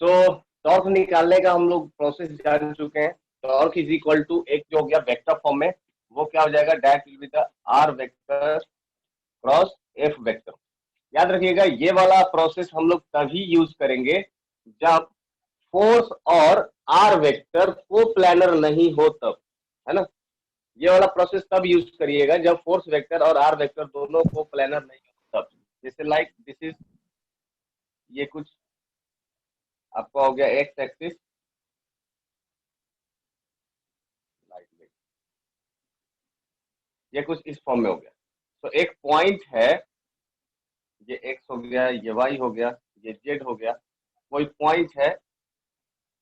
सो torque निकालने का हम लोग प्रोसेस जान चुके हैं। टॉर्क इज इक्वल टू एक जो हो गया वेक्टर फॉर्म में, वो क्या हो जाएगा, that will be the R vector cross F vector. याद रखिएगा ये वाला प्रोसेस हम लोग तभी यूज करेंगे जब फोर्स और आर वेक्टर को प्लानर नहीं हो तब, है ना। ये वाला प्रोसेस तब यूज करिएगा जब फोर्स वेक्टर और आर वेक्टर दोनों को प्लानर नहीं हो तब। जैसे लाइक दिस इज, ये कुछ आपका हो गया एक्स एक्सिस, ये कुछ इस फॉर्म में हो गया। तो एक पॉइंट है, ये एक्स हो गया, ये वाई हो गया, ये जेड हो गया। कोई पॉइंट है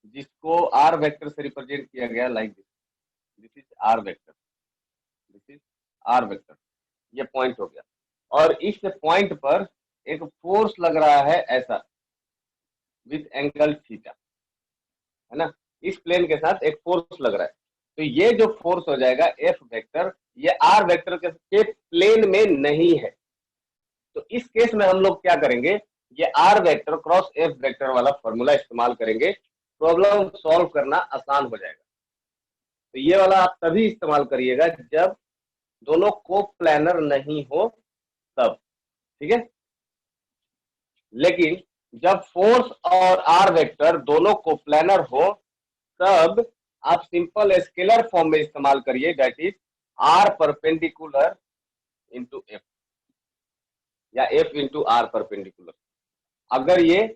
जिसको आर वेक्टर से रिप्रेजेंट किया गया like this, this is R vector, this is R vector, ये पॉइंट हो गया। और इस पॉइंट पर एक फोर्स लग रहा है ऐसा विथ एंगल थीटा, है ना। इस प्लेन के साथ एक फोर्स लग रहा है, तो ये जो फोर्स हो जाएगा एफ वेक्टर, ये आर वेक्टर के प्लेन में नहीं है। तो इस केस में हम लोग क्या करेंगे, ये R vector cross F vector वाला फॉर्मूला इस्तेमाल करेंगे, प्रॉब्लम सॉल्व करना आसान हो जाएगा। तो ये वाला आप तभी इस्तेमाल करिएगा जब दोनों को प्लानर नहीं हो तब, ठीक है। लेकिन जब फोर्स और आर वेक्टर दोनों को प्लानर हो तब आप सिंपल स्केलर फॉर्म में इस्तेमाल करिए, that is R perpendicular into F, या एफ इंटू आर परपेंडिकुलर। अगर ये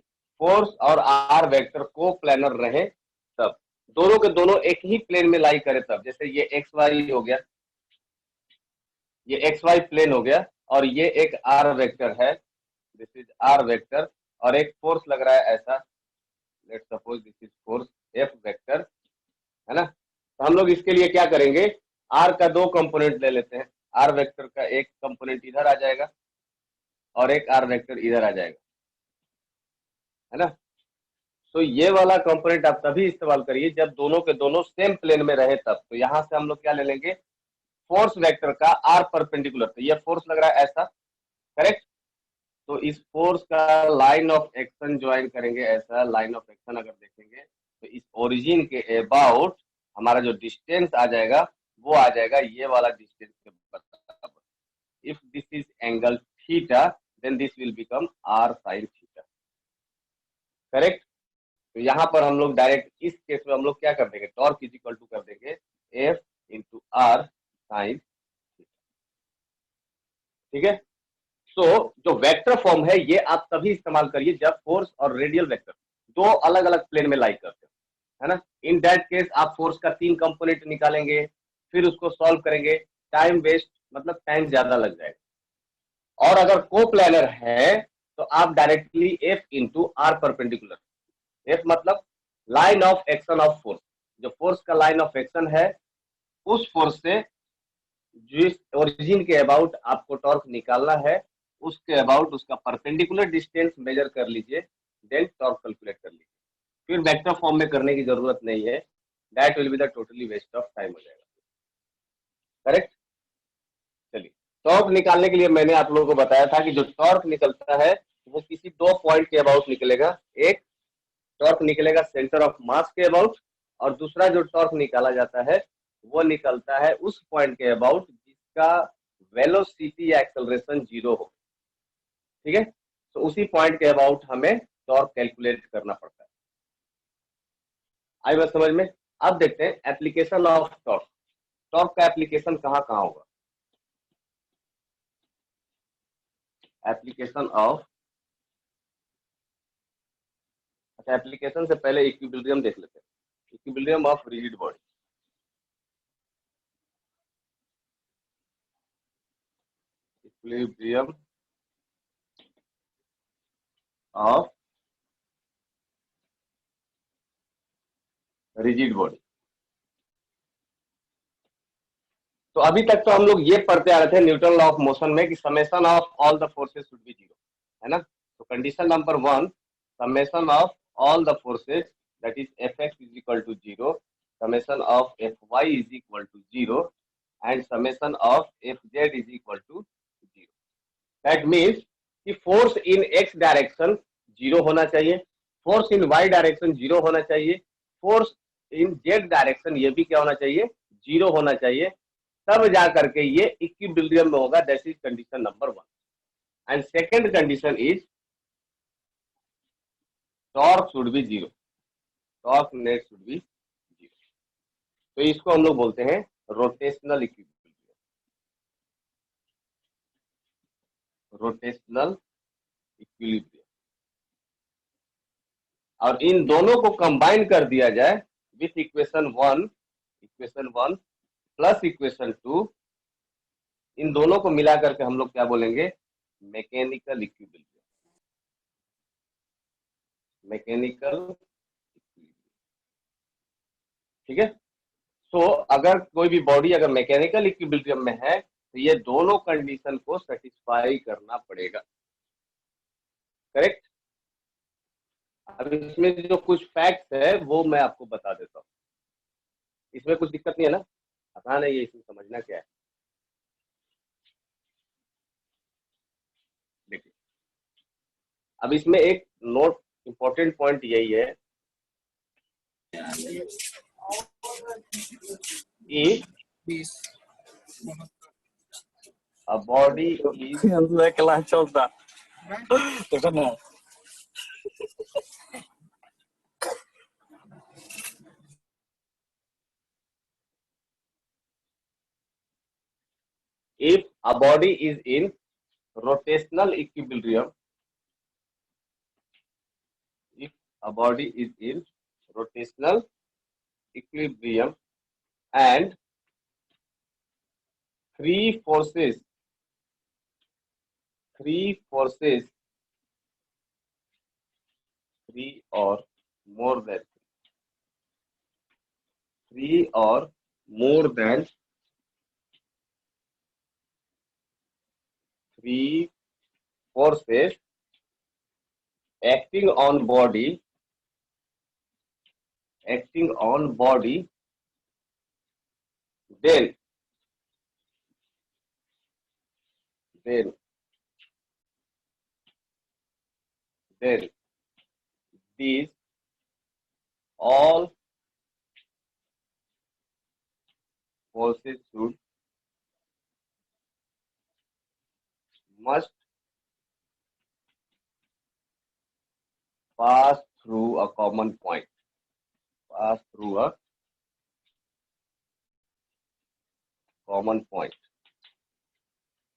फोर्स और आर वेक्टर को प्लानर रहे तब, दोनों के दोनों एक ही प्लेन में लाई करे तब। जैसे ये एक्स वाई हो गया, ये एक्स वाई प्लेन हो गया, और ये एक आर वेक्टर है, दिस इज आर वेक्टर, और एक फोर्स लग रहा है ऐसा, let's suppose this is force F vector, है ना। तो हम लोग इसके लिए क्या करेंगे, आर का दो कंपोनेंट ले लेते हैं। आर वेक्टर का एक कंपोनेंट इधर आ जाएगा और एक आर वेक्टर इधर आ जाएगा, है ना। तो ये वाला कंपोनेंट आप तभी इस्तेमाल करिए जब दोनों के दोनों सेम प्लेन में रहे तब। तो यहां से हम लोग क्या ले लेंगे, फोर्स वेक्टर का आर परपेंडिकुलर, तो ये फोर्स लग रहा है ऐसा, करेक्ट। तो इस फोर्स का लाइन ऑफ एक्शन ज्वाइन करेंगे ऐसा, लाइन ऑफ एक्शन अगर देखेंगे तो इस ओरिजिन के अबाउट हमारा जो डिस्टेंस आ जाएगा वो आ जाएगा ये वाला डिस्टेंस के बराबर। If this is angle theta then this will become R sine theta, correct. तो यहाँ पर हम लोग डायरेक्ट इस केस में हम लोग क्या कर देंगे, टॉर्क इज इक्वल टू कर देंगे एफ इंटू आर साइन, ठीक है। तो जो वेक्टर फॉर्म है ये आप तभी इस्तेमाल करिए जब फोर्स और रेडियल वेक्टर दो अलग अलग प्लेन में लाई करते हैं, है ना। इन दैट केस आप फोर्स का 3 कंपोनेंट निकालेंगे, फिर उसको सॉल्व करेंगे, टाइम वेस्ट, मतलब टाइम ज्यादा लग जाएगा। और अगर को प्लानर है तो आप directly F into R perpendicular, F मतलब line of action of force, जो फोर्स का लाइन ऑफ एक्शन है उस फोर्स से जिस ओरिजिन के अबाउट आपको टॉर्क निकालना है उसके अबाउट उसका परपेंडिकुलर डिस्टेंस मेजर कर लीजिए, देन टॉर्क कैलकुलेट कर लीजिए। फिर वेक्टर फॉर्म में करने की जरूरत नहीं है, that will be the totally waste of time हो जाएगा, करेक्ट। चलिए, टॉर्क निकालने के लिए मैंने आप लोगों को बताया था कि जो टॉर्क निकलता है वो किसी दो पॉइंट के अबाउट निकलेगा। एक टॉर्क निकलेगा सेंटर ऑफ मास के अबाउट, और दूसरा जो टॉर्क निकाला जाता है वो निकलता है उस पॉइंट के अबाउट जिसका वेलोसिटी या एक्सेलरेशन 0 हो, ठीक है। तो उसी पॉइंट के अबाउट हमें टॉर्क कैलकुलेट करना पड़ता है। आई बात समझ में। अब देखते हैं एप्लीकेशन ऑफ टॉर्क। टॉर्क का एप्लीकेशन कहाँ कहाँ होगा, एप्लीकेशन ऑफ, अच्छा एप्लीकेशन से पहले इक्विलिब्रियम देख लेते हैं, equilibrium of rigid body. Equilibrium of rigid body. तो अभी तक तो हम लोग ये पढ़ते आ रहे थे न्यूटन लॉ ऑफ मोशन में कि summation of all the forces should be 0, है ना। तो condition number 1, summation of all the forces that is Fx is equal to 0, summation of Fy is equal to 0 and summation of Fz is equal to 0। That means कि force in x direction 0 होना चाहिए, force in Y direction 0 होना चाहिए, force in Z direction ये भी क्या होना चाहिए, 0 होना चाहिए, तब जा करके ये इक्विलिब्रियम में होगा। That is condition number 1। And second condition is torque should be 0, torque net should be 0। तो इसको हम लोग बोलते हैं रोटेशनल इक्विलिब्रियम, रोटेशनल इक्विलिब्रियम। और इन दोनों को कंबाइन कर दिया जाए विथ इक्वेशन 1 प्लस इक्वेशन 2, इन दोनों को मिला करके हम लोग क्या बोलेंगे, मैकेनिकल इक्विलिब्रियम, मैकेनिकल इक्विलिब्रियम। ठीक है। सो अगर कोई भी बॉडी अगर मैकेनिकल इक्विलिब्रियम में है तो ये दोनों कंडीशन को सेटिस्फाई करना पड़ेगा। करेक्ट। अब इसमें जो कुछ फैक्ट्स है वो मैं आपको बता देता हूँ। इसमें कुछ दिक्कत नहीं है ना, आसान है ये, इसमें समझना क्या है। देखिए, अब इसमें एक नोट इंपॉर्टेंट पॉइंट यही है कि a body is चलता देखो ना, if a body is in rotational equilibrium, if a body is in rotational equilibrium and three forces three or more than three or more than three forces acting on body then these all forces must pass through a common point,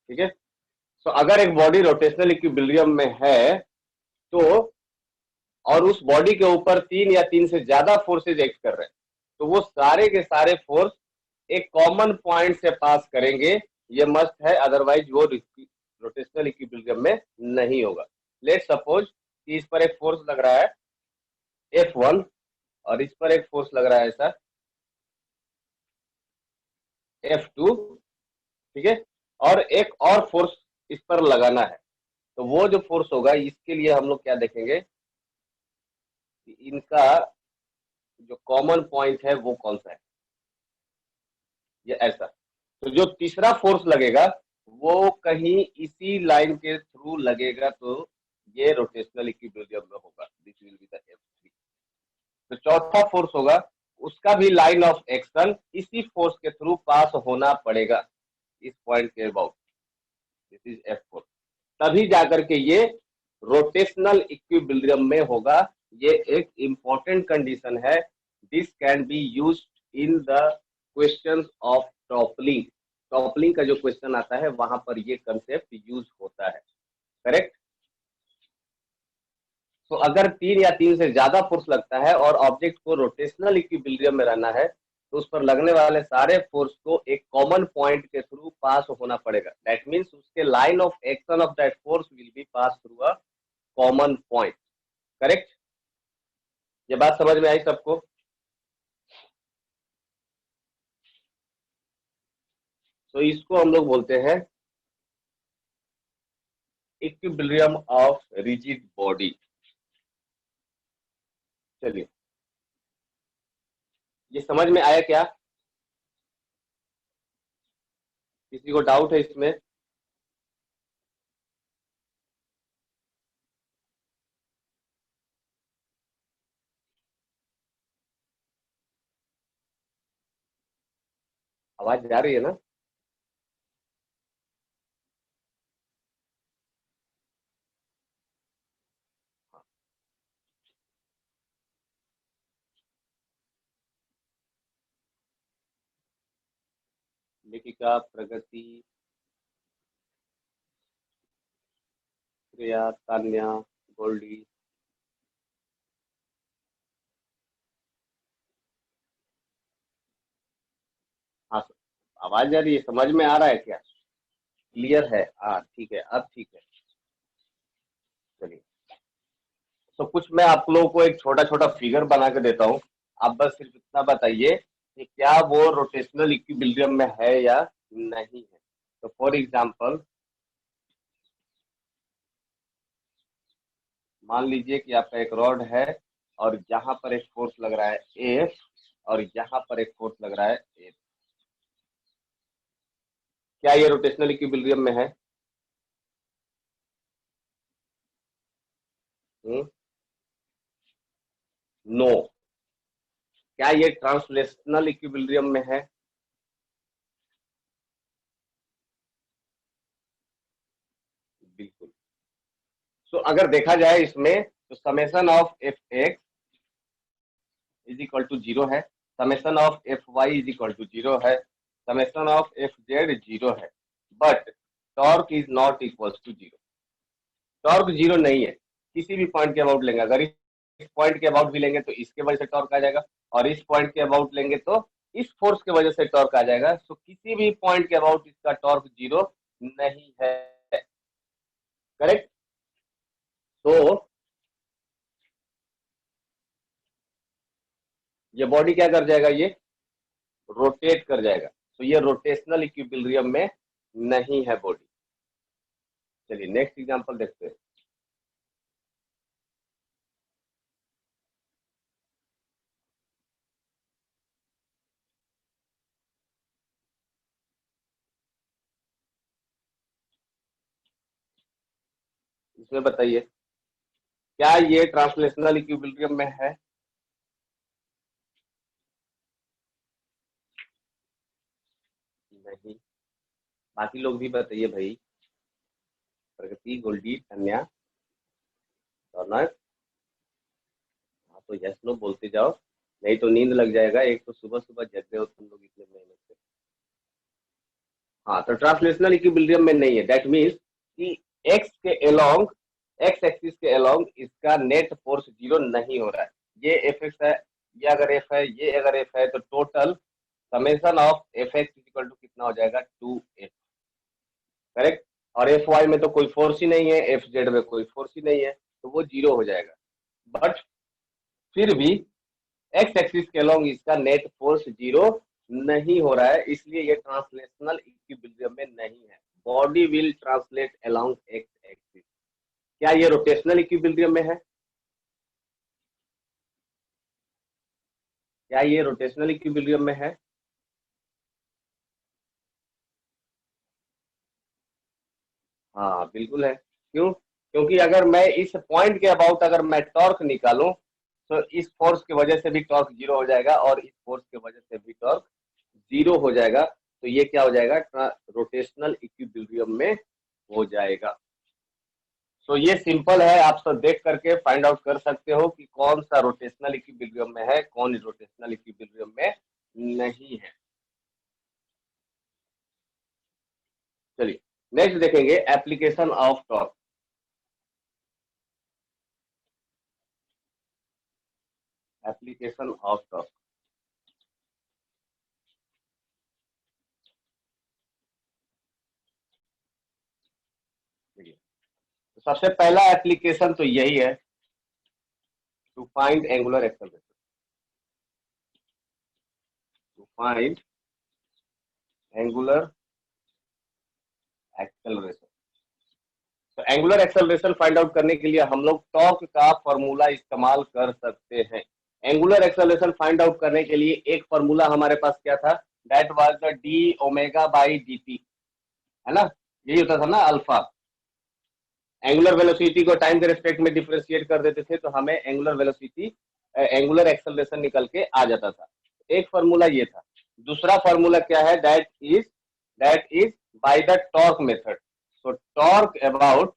ठीक है। तो अगर एक body rotational equilibrium में है तो और उस बॉडी के ऊपर 3 या 3 से ज्यादा फोर्सेज एक्ट कर रहे हैं तो वो सारे के सारे फोर्स एक कॉमन पॉइंट से पास करेंगे, ये मस्ट है, अदरवाइज वो रोटेशनल इक्विलिब्रियम में नहीं होगा। लेट सपोज कि इस पर एक फोर्स लग रहा है F1 और इस पर एक फोर्स लग रहा है ऐसा F2, ठीक है, और एक और फोर्स इस पर लगाना है, तो वो जो फोर्स होगा इसके लिए हम लोग क्या देखेंगे कि इनका जो कॉमन पॉइंट है वो कौन सा है, ये ऐसा। तो जो तीसरा फोर्स लगेगा वो कहीं इसी लाइन के थ्रू लगेगा, तो ये रोटेशनल इक्विलिब्रियम में होगा, this will be the F3। तो चौथा फोर्स होगा उसका भी लाइन ऑफ एक्शन इसी फोर्स के थ्रू पास होना पड़ेगा इस पॉइंट के अबाउट, दिस इज F4, तभी जाकर के ये रोटेशनल इक्विलिब्रियम में होगा। ये एक इंपॉर्टेंट कंडीशन है, this can be used in the questions of toppling. Toppling का जो क्वेश्चन आता है वहां पर ये कंसेप्ट यूज होता है। करेक्ट। तो अगर 3 या 3 से ज्यादा फोर्स लगता है और ऑब्जेक्ट को रोटेशनल इक्विलिब्रियम में रहना है तो उस पर लगने वाले सारे फोर्स को एक कॉमन पॉइंट के थ्रू पास होना पड़ेगा। दैट मीन्स उसके line of action of that force will be pass through a common point. Correct. ये बात समझ में आई सबको? तो इसको हम लोग बोलते हैं इक्विलिब्रियम ऑफ रिजिड बॉडी। चलिए, ये समझ में आया क्या? किसी को डाउट है इसमें? आवाज जा रही है ना? लेखिका प्रगति, श्रेया, तान्या, गोल्डी। हाँ सर, आवाज जा रही है, समझ में आ रहा है क्या? क्लियर है? हाँ ठीक है, अब ठीक है। चलिए, तो कुछ मैं आप लोगों को एक छोटा छोटा फिगर बना के देता हूँ। आप बस सिर्फ इतना बताइए कि क्या वो रोटेशनल इक्विलिब्रियम में है या नहीं है। तो फॉर एग्जांपल, मान लीजिए कि आपका एक रॉड है और यहाँ पर एक फोर्स लग रहा है एफ और यहाँ पर एक फोर्स लग रहा है एफ। क्या ये रोटेशनल इक्विलिब्रियम में है? नो। क्या ये ट्रांसलेशनल इक्विलिब्रियम में है? बिल्कुल। सो अगर देखा जाए इसमें, तो summation of F X is equal to zero है, summation of F Y is equal to zero है, summation of F Z zero है, but torque is not equal to zero. Torque zero नहीं है। किसी भी पॉइंट के about लेंगे, अगर इस पॉइंट के अबाउट भी लेंगे तो इसके वजह से टॉर्क आ जाएगा, और इस पॉइंट के अबाउट लेंगे तो इस फोर्स के वजह से टॉर्क आ जाएगा। सो किसी भी पॉइंट के अबाउट इसका टॉर्क जीरो नहीं है। करेक्ट? तो ये बॉडी क्या कर जाएगा? ये रोटेट कर जाएगा। तो ये रोटेशनल इक्विलिब्रियम में नहीं है बॉडी। चलिए नेक्स्ट एग्जांपल देखते हैं। इसमें बताइए, क्या ये ट्रांसलेशनल इक्विलिब्रियम में है? नहीं। बाकी लोग भी बताइए भाई, प्रगति, गोल्डी, कन्या, रौनक। हाँ तो यस नो बोलते जाओ, नहीं तो नींद लग जाएगा। एक तो सुबह सुबह जग रहे हो तुम लोग इतने मेहनत से। हाँ, तो ट्रांसलेशनल इक्विलिब्रियम में नहीं है। दैट मीन्स कि एक्स के अलोंग, एक्स एक्सिस के अलोंग इसका नेट फोर्स जीरो नहीं हो रहा है। ये एफ एक्स है, ये अगर एफ है, ये अगर एफ है, तो total summation of F X equal to कितना हो जाएगा? 2f। करेक्ट? और एफ वाई में तो कोई फोर्स ही नहीं है, एफ जेड में कोई फोर्स ही नहीं है, तो वो जीरो हो जाएगा। बट फिर भी एक्स एक्सिस के अलोंग इसका नेट फोर्स जीरो नहीं हो रहा है, इसलिए ये ट्रांसलेशनल इक्विलिब्रियम में नहीं है। Body will translate along x axis. क्या ये रोटेशनल इक्विलिब्रियम में है? क्या ये रोटेशनल इक्विलिब्रियम में है? हाँ बिल्कुल है। क्यों? क्योंकि अगर मैं इस पॉइंट के अबाउट अगर मैं टॉर्क निकालूं, तो इस फोर्स की वजह से भी टॉर्क जीरो हो जाएगा और इस फोर्स की वजह से भी टॉर्क जीरो हो जाएगा। तो ये क्या हो जाएगा? रोटेशनल इक्विलिब्रियम में हो जाएगा। तो ये सिंपल है, आप सब देख करके फाइंड आउट कर सकते हो कि कौन सा रोटेशनल इक्विलिब्रियम में है, कौन रोटेशनल इक्विलिब्रियम में नहीं है। चलिए नेक्स्ट देखेंगे, application of torque. Application of torque. तो सबसे पहला एप्लीकेशन तो यही है, to find angular acceleration. To find angular acceleration. तो एंगुलर एक्सेलरेशन फाइंड आउट करने के लिए हम लोग टॉर्क का फॉर्मूला इस्तेमाल कर सकते हैं। एंगुलर एक्सेलरेशन फाइंड आउट करने के लिए एक फॉर्मूला हमारे पास क्या था? That was the D omega by D T, है ना? यही होता था ना अल्फा। एंगुलर वेलोसिटी को टाइम के रिस्पेक्ट में डिफरेंशिएट कर देते थे तो हमें एंगुलर वेलोसिटी, एंगुलर एक्सेलरेशन निकल के आ जाता था। एक फॉर्मूला ये था। दूसरा फॉर्मूला क्या है, that is by the torque method. तो टॉर्क अबाउट,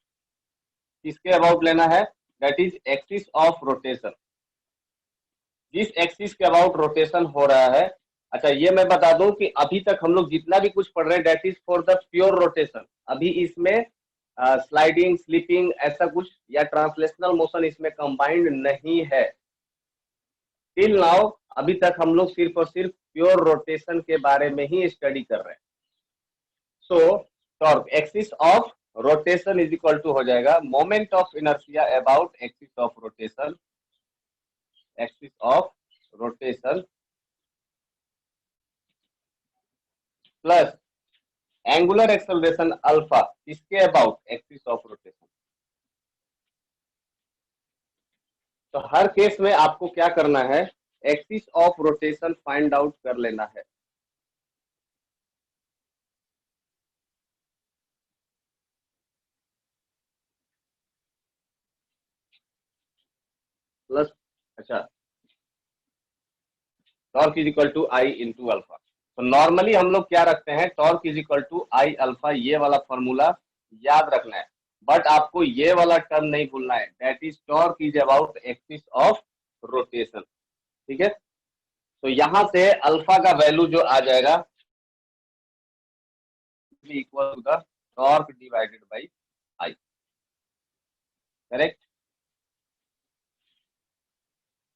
किसके अबाउट लेना है, that is axis of rotation, जिस एक्सिस के अबाउट रोटेशन हो रहा है। अच्छा ये मैं बता दूं कि अभी तक हम लोग जितना भी कुछ पढ़ रहे हैं that is for the pure rotation. अभी इसमें स्लाइडिंग, स्लिपिंग ऐसा कुछ या ट्रांसलेशनल मोशन इसमें कंबाइंड नहीं है। टिल नाउ अभी तक हम लोग सिर्फ और सिर्फ प्योर रोटेशन के बारे में ही स्टडी कर रहे हैं। So torque axis of rotation is equal to हो जाएगा moment of inertia about axis of rotation, axis of rotation plus angular acceleration alpha, इसके अबाउट एक्सिस ऑफ रोटेशन। तो हर केस में आपको क्या करना है, axis of rotation find out कर लेना है। प्लस, अच्छा, torque is equal to I into alpha. तो नॉर्मली हम लोग क्या रखते हैं, torque is equal to I alpha, ये वाला फॉर्मूला याद रखना है। बट आपको ये वाला टर्म नहीं भूलना है, that is torque is about axis of rotation. ठीक है, तो यहां से अल्फा का वैल्यू जो आ जाएगा equal to the torque divided by I. Correct,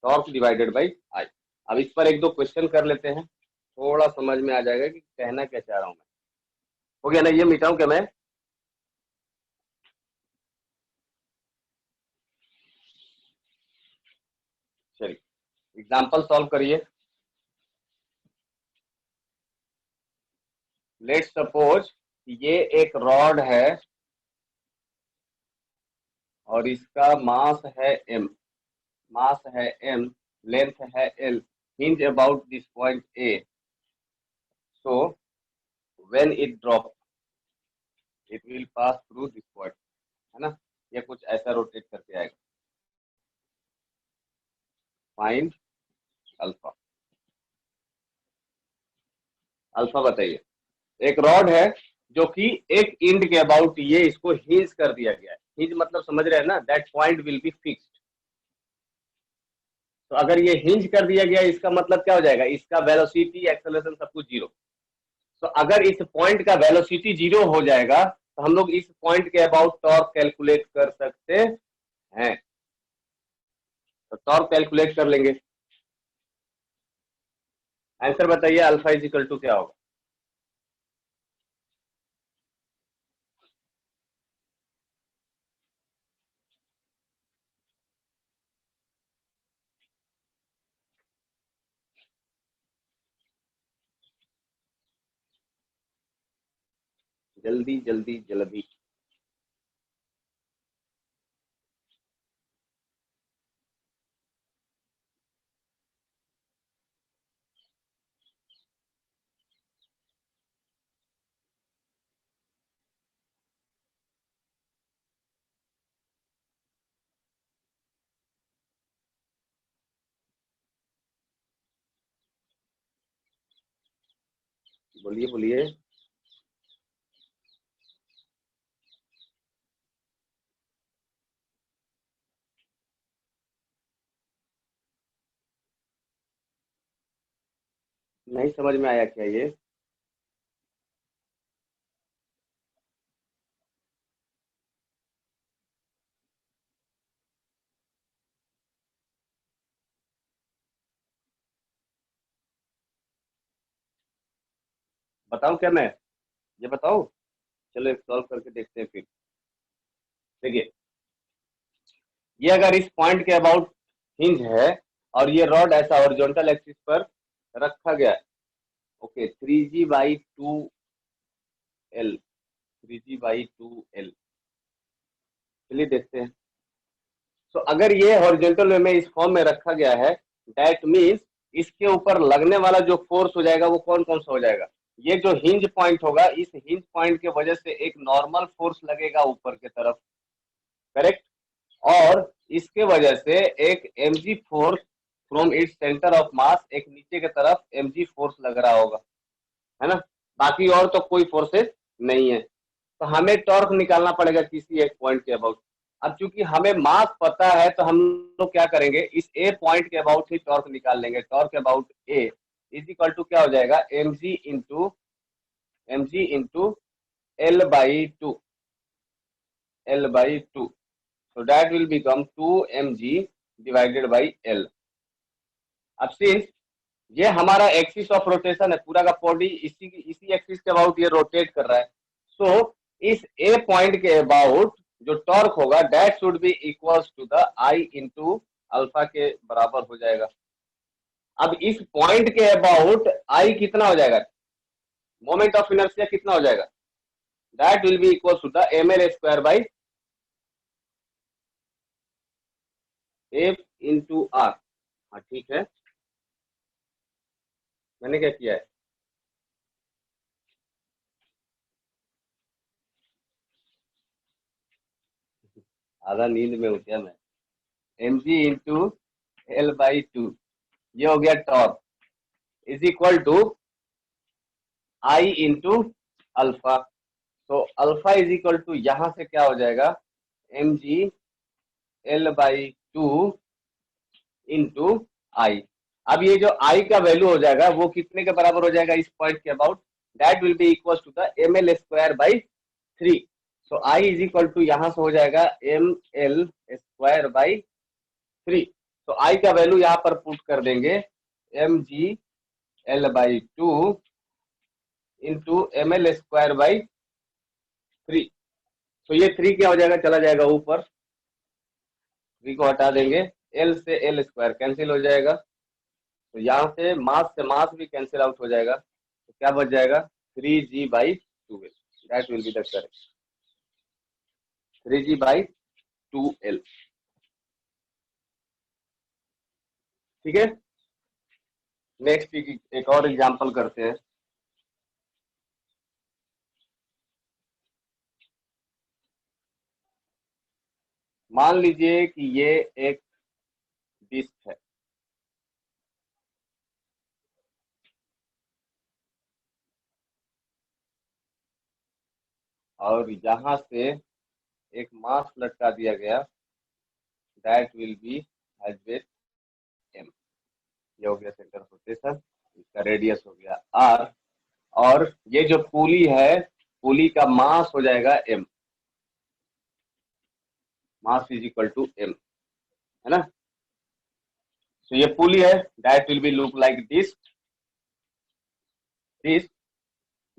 torque divided by I. अब इस पर एक दो क्वेश्चन कर लेते हैं, थोड़ा समझ में आ जाएगा कि कहना क्या चाह रहा हूं मैं। हो गया ना, ये मिटाऊं क्या मैं, चलिए एग्जाम्पल सॉल्व करिए। लेट्स सपोज ये एक रॉड है और इसका मास है m, मास है m, लेंथ है l, hinge about this point A, so when it drop it will pass through this point, है ना, ये कुछ ऐसा रोटेट करके आएगा। फाइंड अल्फा, अल्फा बताइए। एक रॉड है जो कि एक इंड के अबाउट ये इसको हिंज कर दिया गया है, हिंज मतलब समझ रहे हैं ना, that point will be fixed. तो अगर ये हिंज कर दिया गया इसका मतलब क्या हो जाएगा, इसका वेलोसिटी, एक्सेलरेशन सब कुछ जीरो। तो अगर इस पॉइंट का वेलोसिटी जीरो हो जाएगा तो हम लोग इस पॉइंट के अबाउट टॉर्क कैलकुलेट कर सकते हैं। तो टॉर्क कैलकुलेट कर लेंगे। आंसर बताइए, अल्फा इज इक्वल टू क्या होगा। जल्दी जल्दी जल्दी, बोलिए बोलिए। नहीं समझ में आया क्या ये, बताऊं क्या मैं, ये बताऊं, चलो एक सॉल्व करके देखते हैं फिर। देखिए ये अगर इस पॉइंट के अबाउट हिंज है और ये रॉड ऐसा हॉरिजॉन्टल एक्सिस पर रखा गया है, ओके, 3g/2l, 3g/2l, चलिए देखते हैं। तो अगर ये हॉरिजॉन्टल वे में इस फॉर्म में रखा गया है, दैट मीन्स इसके ऊपर लगने वाला जो फोर्स हो जाएगा वो कौन कौन सा हो जाएगा, ये जो हिंज पॉइंट होगा, इस हिंज पॉइंट के वजह से एक नॉर्मल फोर्स लगेगा ऊपर की तरफ, करेक्ट, और इसके वजह से एक mg force from its centre of mass, एक नीचे की तरफ mg फोर्स लग रहा होगा, है ना। बाकी और तो कोई फोर्सेस नहीं है। तो हमें टॉर्क निकालना पड़ेगा किसी एक पॉइंट के अबाउट। अब चूंकि हमें मास पता है तो हम लोग क्या करेंगे, इस ए पॉइंट के अबाउट ही टॉर्क निकाल लेंगे। Torque about A is equal to क्या हो जाएगा, mg into L/2, L/2। So that will become 2mg divided by L। अब सिंस ये हमारा एक्सिस ऑफ रोटेशन है, पूरा का बॉडी इसी एक्सिस के अबाउट ये रोटेट कर रहा है। सो इस ए पॉइंट के अबाउट जो टॉर्क होगा that should be equals to the I into alpha के बराबर हो जाएगा। अब इस पॉइंट के अबाउट आई कितना हो जाएगा, मोमेंट ऑफ इनर्शिया कितना हो जाएगा, that will be equals to the ml square by F into R. हाँ ठीक है, मैंने क्या किया है, आधा नींद में हूँ क्या मैं। mg/L/2 ये हो गया torque is equal to I into alpha. तो अल्फा इज इक्वल टू यहां से क्या हो जाएगा, mg/L/2 इंटू आई। अब ये जो आई का वैल्यू हो जाएगा वो कितने के बराबर हो जाएगा इस पॉइंट के about, that will be equal to the ml square by 3। So I is equal to यहां से हो जाएगा ml स्क्वायर बाई 3। तो आई का वैल्यू यहाँ पर पुट कर देंगे mg/L/2 into ml square by 3। तो ये 3 क्या हो जाएगा, चला जाएगा ऊपर, 3 को हटा देंगे, एल से एल स्क्वायर कैंसिल हो जाएगा। तो यहाँ से मास भी कैंसिल आउट हो जाएगा। तो क्या बच जाएगा, 3g/2l, that will be the correct, 3g/2l। ठीक है, नेक्स्ट एक और एग्जांपल करते हैं। मान लीजिए कि ये एक डिस्क है और यहाँ से एक मास लटका दिया गया, that will be has weight m। ये हो गया सेंटर ऑफ रोटेशन, इसका रेडियस हो गया r, और ये जो पुली है, पुली का मास हो जाएगा m, mass is equal to m, है ना। तो ये पुली है, that will be look like this,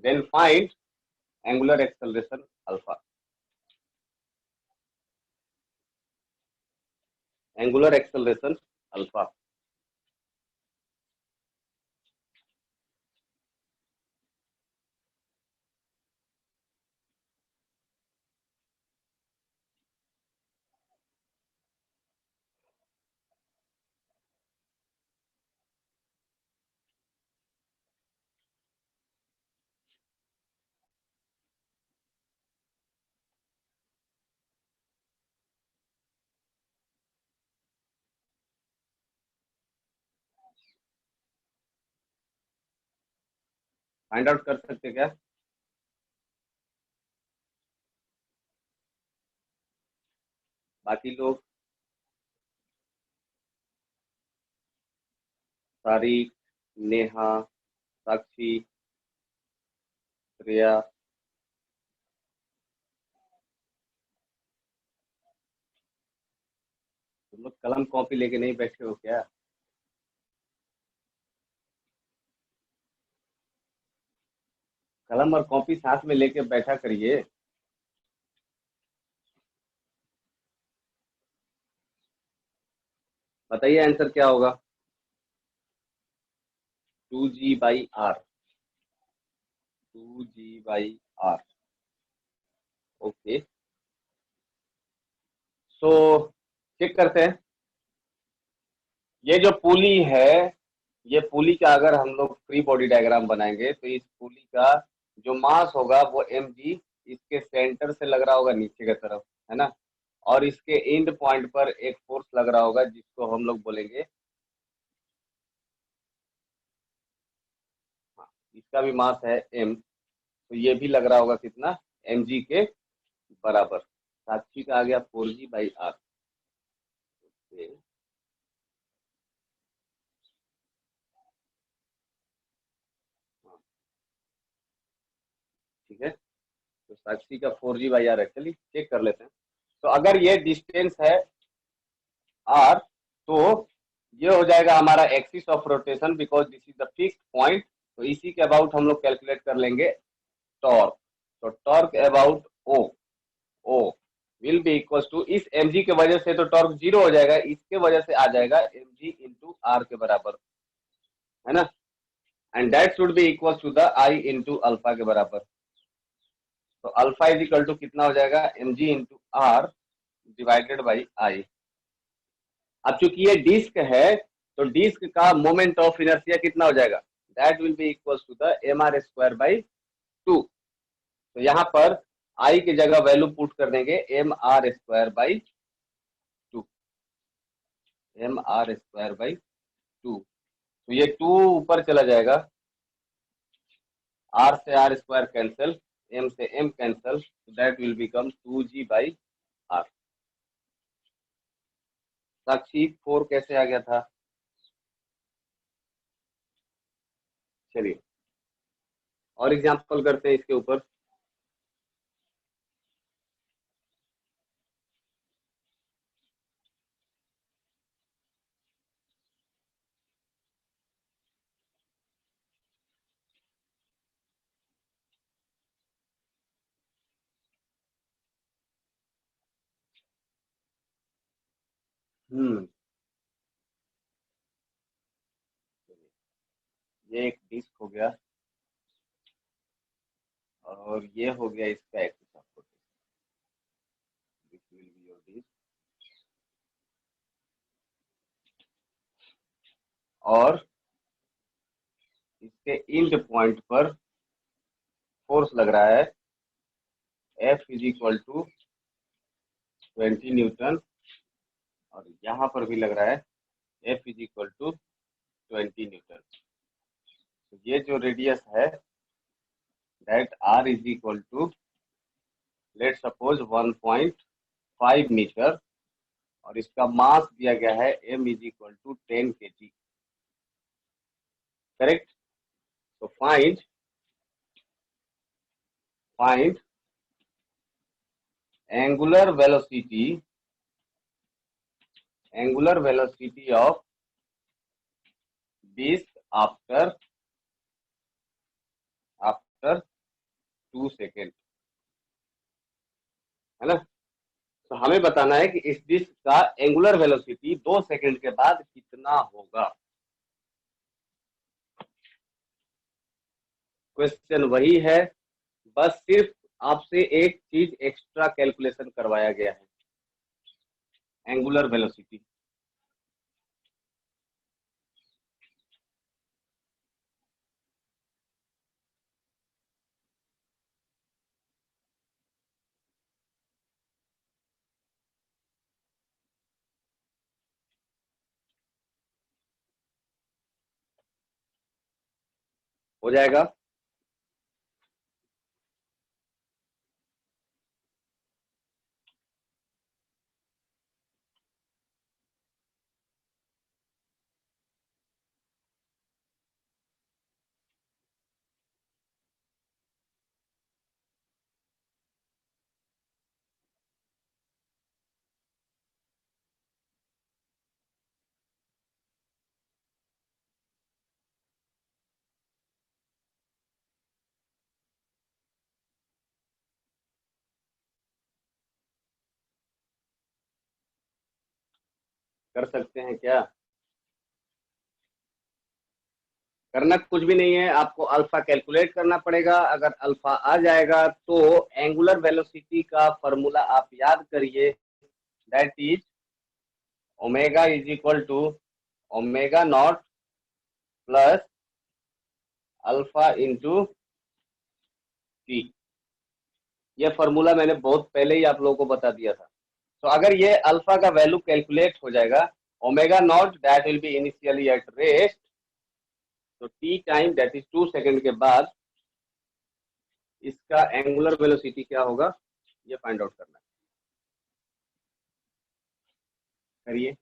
then find angular acceleration alpha. Angular acceleration alpha, find out कर सकते क्या, बाकी लोग, तारीख, नेहा, साक्षी, प्रिया, तुम लोग कलम कॉपी लेके नहीं बैठे हो क्या। कलम और कॉपी साथ में लेके बैठा करिए। बताइए आंसर क्या होगा, 2g/r, 2g/r। Okay, so check करते हैं। ये जो पुली है, ये पुली का अगर हम लोग फ्री बॉडी डायग्राम बनाएंगे तो इस पुली का जो मास होगा वो mg इसके सेंटर से लग रहा होगा नीचे की तरफ, है ना। और इसके एंड पॉइंट पर एक फोर्स लग रहा होगा जिसको हम लोग बोलेंगे इसका भी मास है m, तो ये भी लग रहा होगा कितना, mg के बराबर। साक्षी का आ गया 4g/r। ठीक है, तो साक्षी का 4g/r है। चलिए चेक कर लेते हैं। तो अगर ये डिस्टेंस है r, तो ये हो जाएगा हमारा axis of rotation, because this is the fixed point. तो इसी के अबाउट हम लोग कैलकुलेट कर लेंगे टॉर्क। तो torque about O will be equal to, इस mg के वजह से तो टॉर्क 0 हो जाएगा, इसके वजह से आ जाएगा mg इंटू r के बराबर, है ना। And that should be equal to the I into alpha के बराबर। तो अल्फा इज इक्वल टू कितना हो जाएगा, mg into r divided by I। अब चूंकि ये डिस्क है, तो डिस्क का मोमेंट ऑफ इनर्शिया कितना हो जाएगा, that will be equal to the mr²/2। तो यहाँ पर I की जगह वैल्यू पुट कर देंगे mr²/2, mr²/2। तो ये 2 ऊपर चला जाएगा, r से r² कैंसिल, m से m कैंसिल, तो दैट विल बिकम 2g/r। साक्षी 4 कैसे आ गया था? चलिए और एग्जांपल करते हैं इसके ऊपर। ये एक डिस्क हो गया और ये हो गया इसका axis of rotation. This will be your disc, और इसके इंड पॉइंट पर फोर्स लग रहा है F is equal to 20 newton, और यहाँ पर भी लग रहा है F is equal to 20 newton. तो ये जो रेडियस है that R is equal to, let suppose 1.5 metre, और इसका मास दिया गया है m is equal to 10 kg। Correct. तो find angular velocity of disc after 2 second, है ना। तो हमें बताना है कि इस डिस्क का एंगुलर वेलोसिटी 2 सेकेंड के बाद कितना होगा। क्वेश्चन वही है, बस सिर्फ आपसे एक चीज एक्स्ट्रा कैलकुलेशन करवाया गया है, एंगुलर वेलोसिटी। हो जाएगा। कर सकते हैं क्या? करना कुछ भी नहीं है, आपको अल्फा कैलकुलेट करना पड़ेगा। अगर अल्फा आ जाएगा तो एंगुलर वेलोसिटी का फॉर्मूला आप याद करिए, that is omega is equal to omega naught plus alpha into T. ये फॉर्मूला मैंने बहुत पहले ही आप लोगों को बता दिया था। तो अगर ये अल्फा का वैल्यू कैलकुलेट हो जाएगा, omega naught that will be initially at rest तो T time that is 2 second के बाद इसका एंगुलर वेलोसिटी क्या होगा, ये फाइंड आउट करना है। करिए।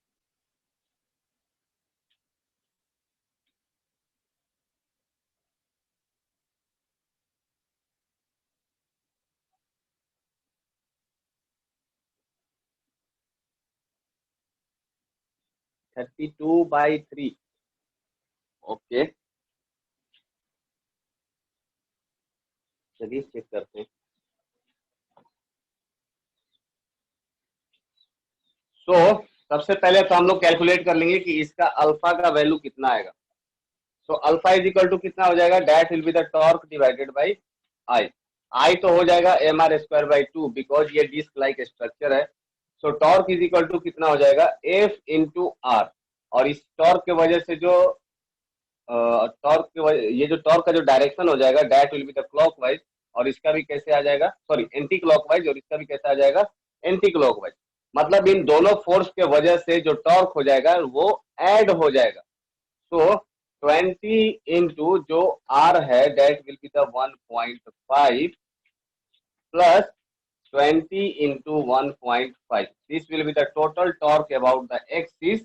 Thirty two by three. Okay, चलिए चेक करते हैं। सबसे पहले तो हम लोग कैलकुलेट कर लेंगे कि इसका अल्फा का वैल्यू कितना आएगा। अल्फा इज इक्वल टू कितना हो जाएगा, that will be the torque divided by I. I तो हो जाएगा M R square by two, because ये डिस्क लाइक स्ट्रक्चर है। टॉर्क इज इक्वल टू कितना हो जाएगा, एफ इंटू आर। और इस टॉर्क के वजह से जो ये जो टॉर्क का जो डायरेक्शन हो जाएगा, that will be the clockwise. और इसका भी कैसे आ जाएगा, सॉरी एंटी क्लॉकवाइज, और इसका भी कैसे आ जाएगा, एंटी क्लॉकवाइज। मतलब इन दोनों फोर्स के वजह से जो टॉर्क हो जाएगा वो ऐड हो जाएगा। 20 इंटू जो आर है, that will be the 1.5 plus 20 into 1.5. This will be the total torque about the axis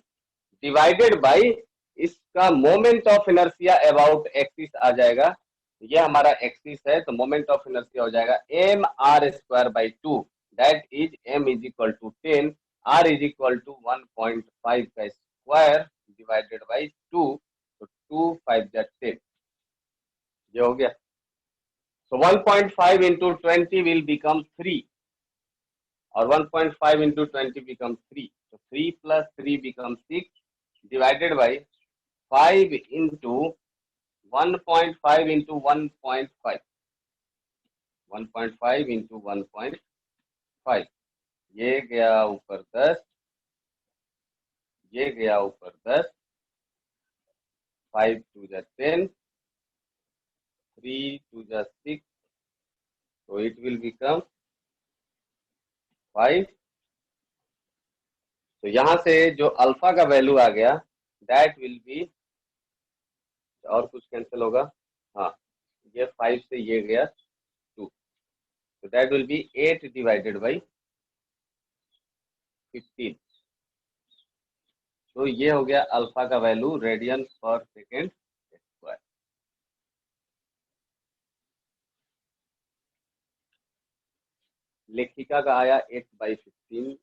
divided by इसका moment of inertia about axis आ जाएगा। ये हमारा एक्सिस है, तो मोमेंट ऑफ इनर्शिया हो जाएगा M R square by two, that is M is equal to 10, R is equal to 1.5 का स्क्वायर डिवाइडेड बाई टू, तो 2 5 10, ये हो गया। 1.5 into 20 will become 3, or 1.5 into 20 becomes 3. So 3 plus 3 becomes 6, divided by 5 into 1.5 into 1.5. 1.5 into 1.5, ये गया ऊपर 10, ये गया ऊपर 10, 5 2 जा 10, 3 2 जा 6, so it will become 5। तो यहां से जो अल्फा का वैल्यू आ गया, दैट विल बी, और कुछ कैंसिल होगा, हाँ, ये 5 से ये गया 2, तो that will B 8 divided by 15। तो ये हो गया अल्फा का वैल्यू, रेडियन पर सेकेंड स्क्वायर। लेखिका का आया 8/15,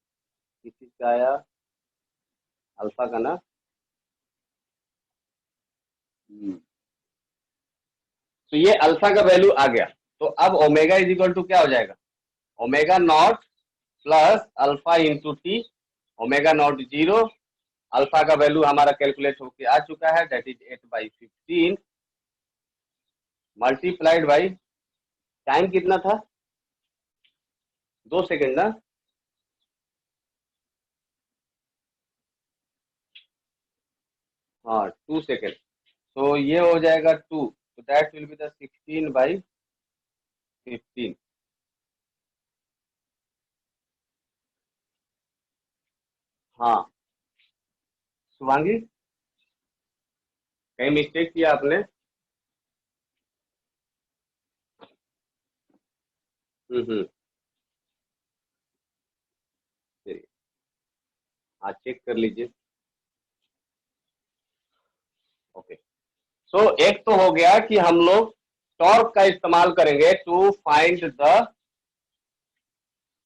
किसी का आया अल्फा का ना, तो ये अल्फा का वैल्यू आ गया। तो अब ओमेगा इज इक्वल टू क्या हो जाएगा, omega naught plus alpha into T, omega naught 0, alpha का वैल्यू हमारा कैलकुलेट होके आ चुका है, that is 8/15 multiplied by time कितना था, 2 सेकेंड ना, हाँ 2 सेकेंड। तो ये हो जाएगा 2, तो दैट विल बी द 16/15। हाँ शुभांगी, कहीं मिस्टेक किया आपने? हम्म, चलिए हाँ चेक कर लीजिए। ओके, एक तो हो गया कि हम लोग टॉर्क का इस्तेमाल करेंगे to find the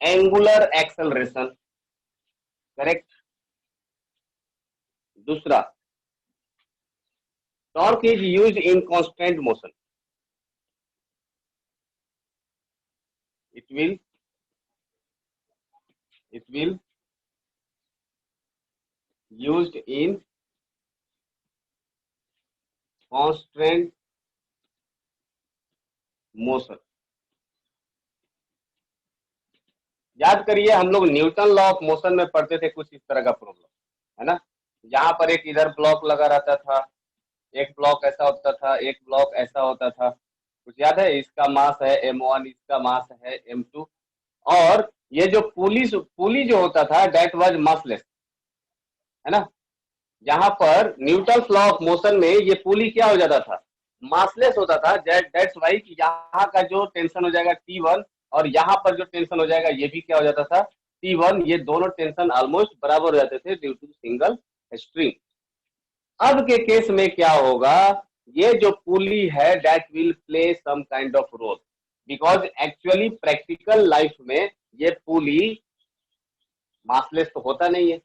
angular acceleration, correct. दूसरा, torque is use in constant motion, it will used in constant motion. याद करिए, हम लोग न्यूटन लॉ ऑफ मोशन में पढ़ते थे कुछ इस तरह का प्रॉब्लम, है ना, जहां पर एक इधर ब्लॉक लगा रहता था, एक ब्लॉक ऐसा होता था, एक ब्लॉक ऐसा होता था, कुछ याद है, इसका मास है m1, इसका मास है m2, और ये जो पुली जो होता था दैट वाज मासलेस, है ना, यहाँ पर न्यूटन्स लॉ ऑफ मोशन में ये पुली क्या हो जाता था, मासलेस होता था। दैट्स वाई कि यहाँ का जो टेंशन हो जाएगा T1 और यहाँ पर जो टेंशन हो जाएगा ये भी क्या हो जाता था T1, ये दोनों टेंशन ऑलमोस्ट बराबर हो जाते थे ड्यू टू सिंगल स्ट्रिंग। अब के केस में क्या होगा, ये जो पुली है that will play some kind of role, because actually practical life में ये पुली मासलेस तो होता नहीं है,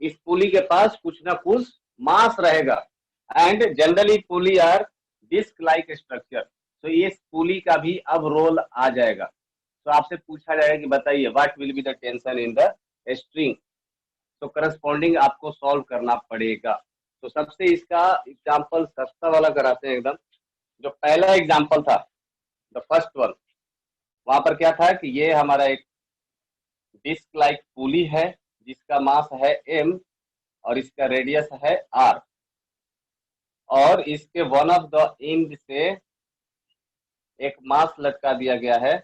इस पुली के पास कुछ ना कुछ मास रहेगा and generally pulley or disc like structure. तो ये पुली का भी अब रोल आ जाएगा। तो आपसे पूछा जाएगा कि बताइए what will be the tension in the string, तो करस्पॉन्डिंग आपको सॉल्व करना पड़ेगा। तो सबसे इसका एग्जांपल सस्ता वाला कराते हैं एकदम। जो पहला एग्जांपल था, द फर्स्ट वन, वहां पर क्या था कि ये हमारा एक डिस्क लाइक पुली है जिसका मास है m और इसका रेडियस है r, और इसके वन ऑफ द एंड से एक मास लटका दिया गया है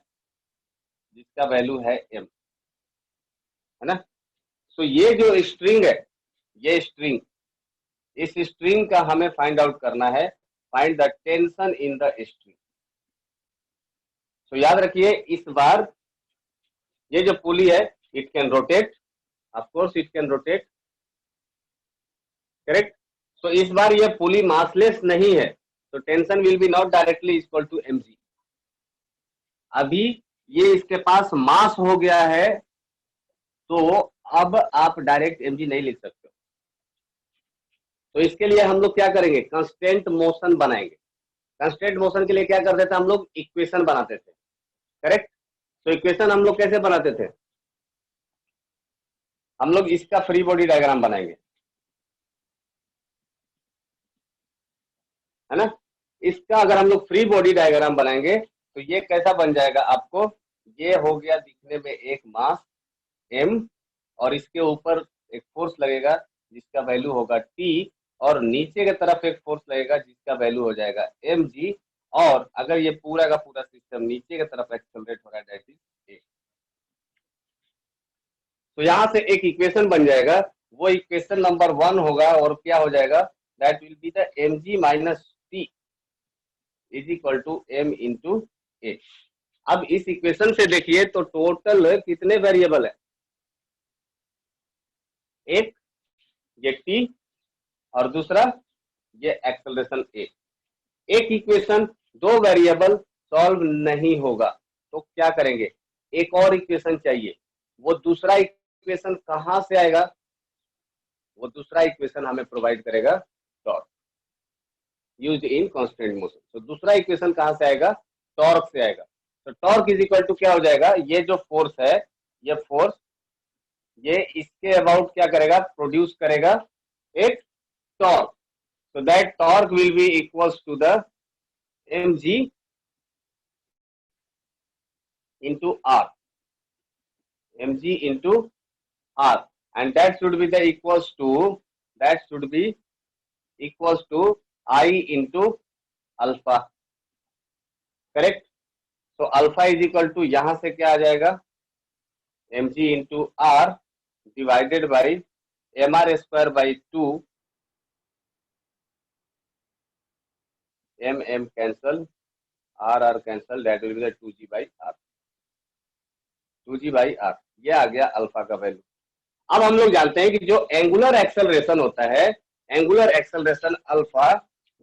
जिसका वैल्यू है m, है ना। तो ये जो स्ट्रिंग है, ये स्ट्रिंग, इस स्ट्रिंग का हमें फाइंड आउट करना है, find the tension in the string. तो याद रखिए इस बार ये जो पुली है it can rotate, of course it can rotate, correct. तो इस बार ये पुली मासलेस नहीं है, तो tension will be not directly equal to mg। अभी ये इसके पास मास हो गया है, तो अब आप डायरेक्ट mg नहीं लिख सकते। तो इसके लिए हम लोग क्या करेंगे, कांस्टेंट मोशन बनाएंगे। कांस्टेंट मोशन के लिए क्या करते थे हम लोग, इक्वेशन बनाते थे, करेक्ट। तो इक्वेशन हम लोग कैसे बनाते थे, हम लोग इसका फ्री बॉडी डायग्राम बनाएंगे, है ना। इसका अगर हम लोग फ्री बॉडी डायग्राम बनाएंगे तो ये कैसा बन जाएगा आपको, ये हो गया दिखने में एक मास m और इसके ऊपर एक फोर्स लगेगा जिसका वैल्यू होगा T, और नीचे की तरफ एक फोर्स लगेगा जिसका वैल्यू हो जाएगा mg, और अगर ये पूरा का पूरा सिस्टम नीचे की तरफ एक्सेलरेट हो रहा है दैट इज a। तो यहाँ से एक इक्वेशन बन जाएगा, वो इक्वेशन नंबर 1 होगा और क्या हो जाएगा, that will be the mg minus T is equal to m into A. अब इस इक्वेशन से देखिए तो टोटल कितने वेरिएबल है, एक ये टी और दूसरा ये एक्सेलरेशन ए। एक इक्वेशन दो वेरिएबल सॉल्व नहीं होगा, तो क्या करेंगे, एक और इक्वेशन चाहिए। वो दूसरा इक्वेशन कहां से आएगा, वो दूसरा इक्वेशन हमें प्रोवाइड करेगा torque used in constant motion. तो दूसरा इक्वेशन कहां से आएगा, टॉर्क से आएगा। तो टॉर्क इज इक्वल टू क्या हो जाएगा, ये जो फोर्स है, ये फोर्स ये इसके अबाउट क्या करेगा, प्रोड्यूस करेगा एक torque. so that torque will be equals to the mg into r, mg into r, and that should be the equals to, that should be equals to I into alpha, correct। so alpha is equal to यहां से क्या आ जाएगा, mg into r divided by mr square by 2, m cancel, r cancel, that will be the 2g by r, 2g by r, ये आ गया alpha का value. अब हम लोग जानते हैं कि जो एंगुलर एक्सेलरेशन होता है, angular acceleration alpha,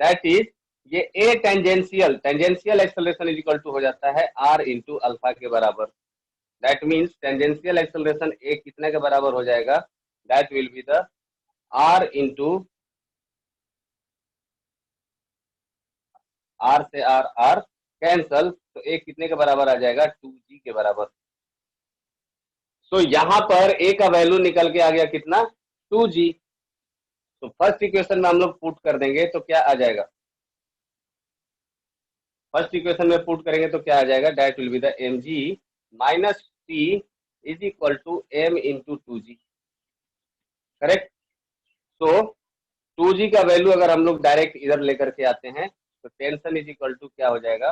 that is ये a tangential, tangential acceleration is equal to हो जाता है आर इंटू अल्फा के बराबर। That means tangential acceleration a कितने के बराबर हो जाएगा, that will be the R into, R से आर कैंसल, तो ए कितने के बराबर आ जाएगा, 2g के बराबर। तो यहां पर ए का वैल्यू निकल के आ गया कितना, 2g। तो फर्स्ट इक्वेशन में हम लोग पुट कर देंगे तो क्या आ जाएगा, फर्स्ट इक्वेशन में पुट करेंगे तो क्या आ जाएगा, that will be the mg minus t is equal to m into 2g, correct. तो 2g का वैल्यू अगर हम लोग डायरेक्ट इधर लेकर के आते हैं तो टेंशन इज इक्वल टू क्या हो जाएगा,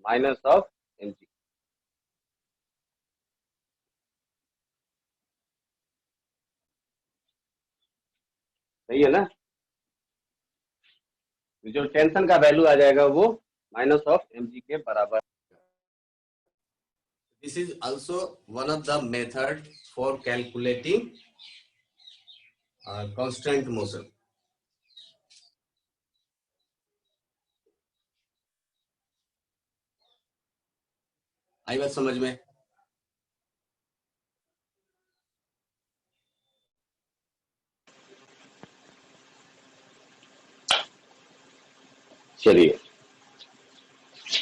माइनस ऑफ mg। सही है ना। जो टेंशन का वैल्यू आ जाएगा वो माइनस ऑफ mg के बराबर। This is also one of the method for calculating constant motion. आई बात समझ में। चलिए,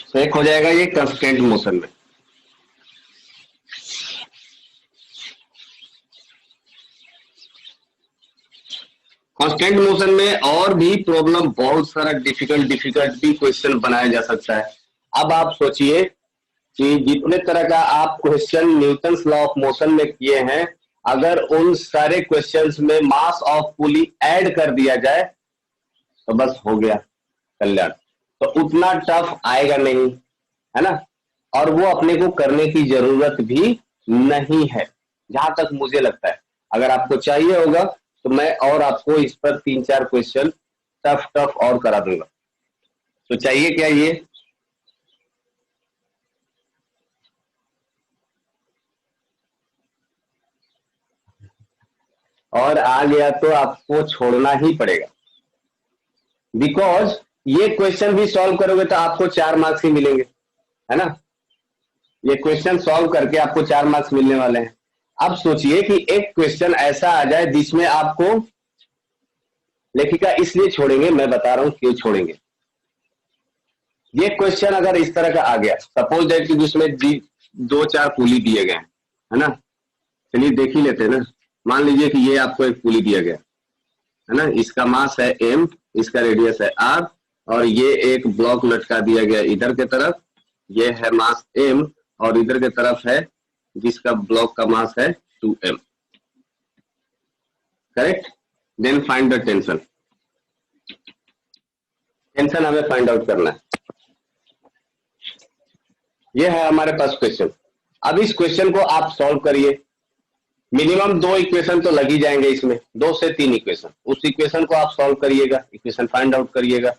तो एक हो जाएगा ये कांस्टेंट मोशन में। कांस्टेंट मोशन में और भी प्रॉब्लम, बहुत सारा डिफिकल्ट भी क्वेश्चन बनाया जा सकता है। अब आप सोचिए कि जितने तरह का आप question Newton's law of motion में किए हैं, अगर उन सारे क्वेश्चंस में मास ऑफ पुली ऐड कर दिया जाए तो बस हो गया कल्याण। तो उतना टफ आएगा नहीं, है ना। और वो अपने को करने की जरूरत भी नहीं है, जहां तक मुझे लगता है। अगर आपको चाहिए होगा तो मैं और आपको इस पर 3-4 क्वेश्चन टफ और करा दूंगा। तो चाहिए क्या ये? और आ गया तो आपको छोड़ना ही पड़ेगा, बिकॉज ये क्वेश्चन भी सॉल्व करोगे तो आपको 4 मार्क्स ही मिलेंगे, है ना। ये क्वेश्चन सॉल्व करके आपको 4 मार्क्स मिलने वाले हैं। अब सोचिए कि एक क्वेश्चन ऐसा आ जाए जिसमें आपको, लेखिका इसलिए छोड़ेंगे, मैं बता रहा हूं क्यों छोड़ेंगे। ये क्वेश्चन अगर इस तरह का आ गया, सपोज दैट कि जिसमें 2-4 पुली दिए गए हैं, है ना। चलिए देख ही लेते हैं ना। मान लीजिए कि ये आपको एक पुली दिया गया है ना, इसका मास है m, इसका रेडियस है r, और ये एक ब्लॉक लटका दिया गया इधर के तरफ, ये है मास m, और इधर के तरफ है जिसका ब्लॉक का मास है 2m। Correct. Then find the tension. Tension हमें फाइंड आउट करना है। ये है हमारे पास क्वेश्चन। अब इस क्वेश्चन को आप सॉल्व करिए। मिनिमम 2 इक्वेशन तो लग ही जाएंगे इसमें, 2 से 3 इक्वेशन। उस इक्वेशन को आप सॉल्व करिएगा, इक्वेशन फाइंड आउट करिएगा।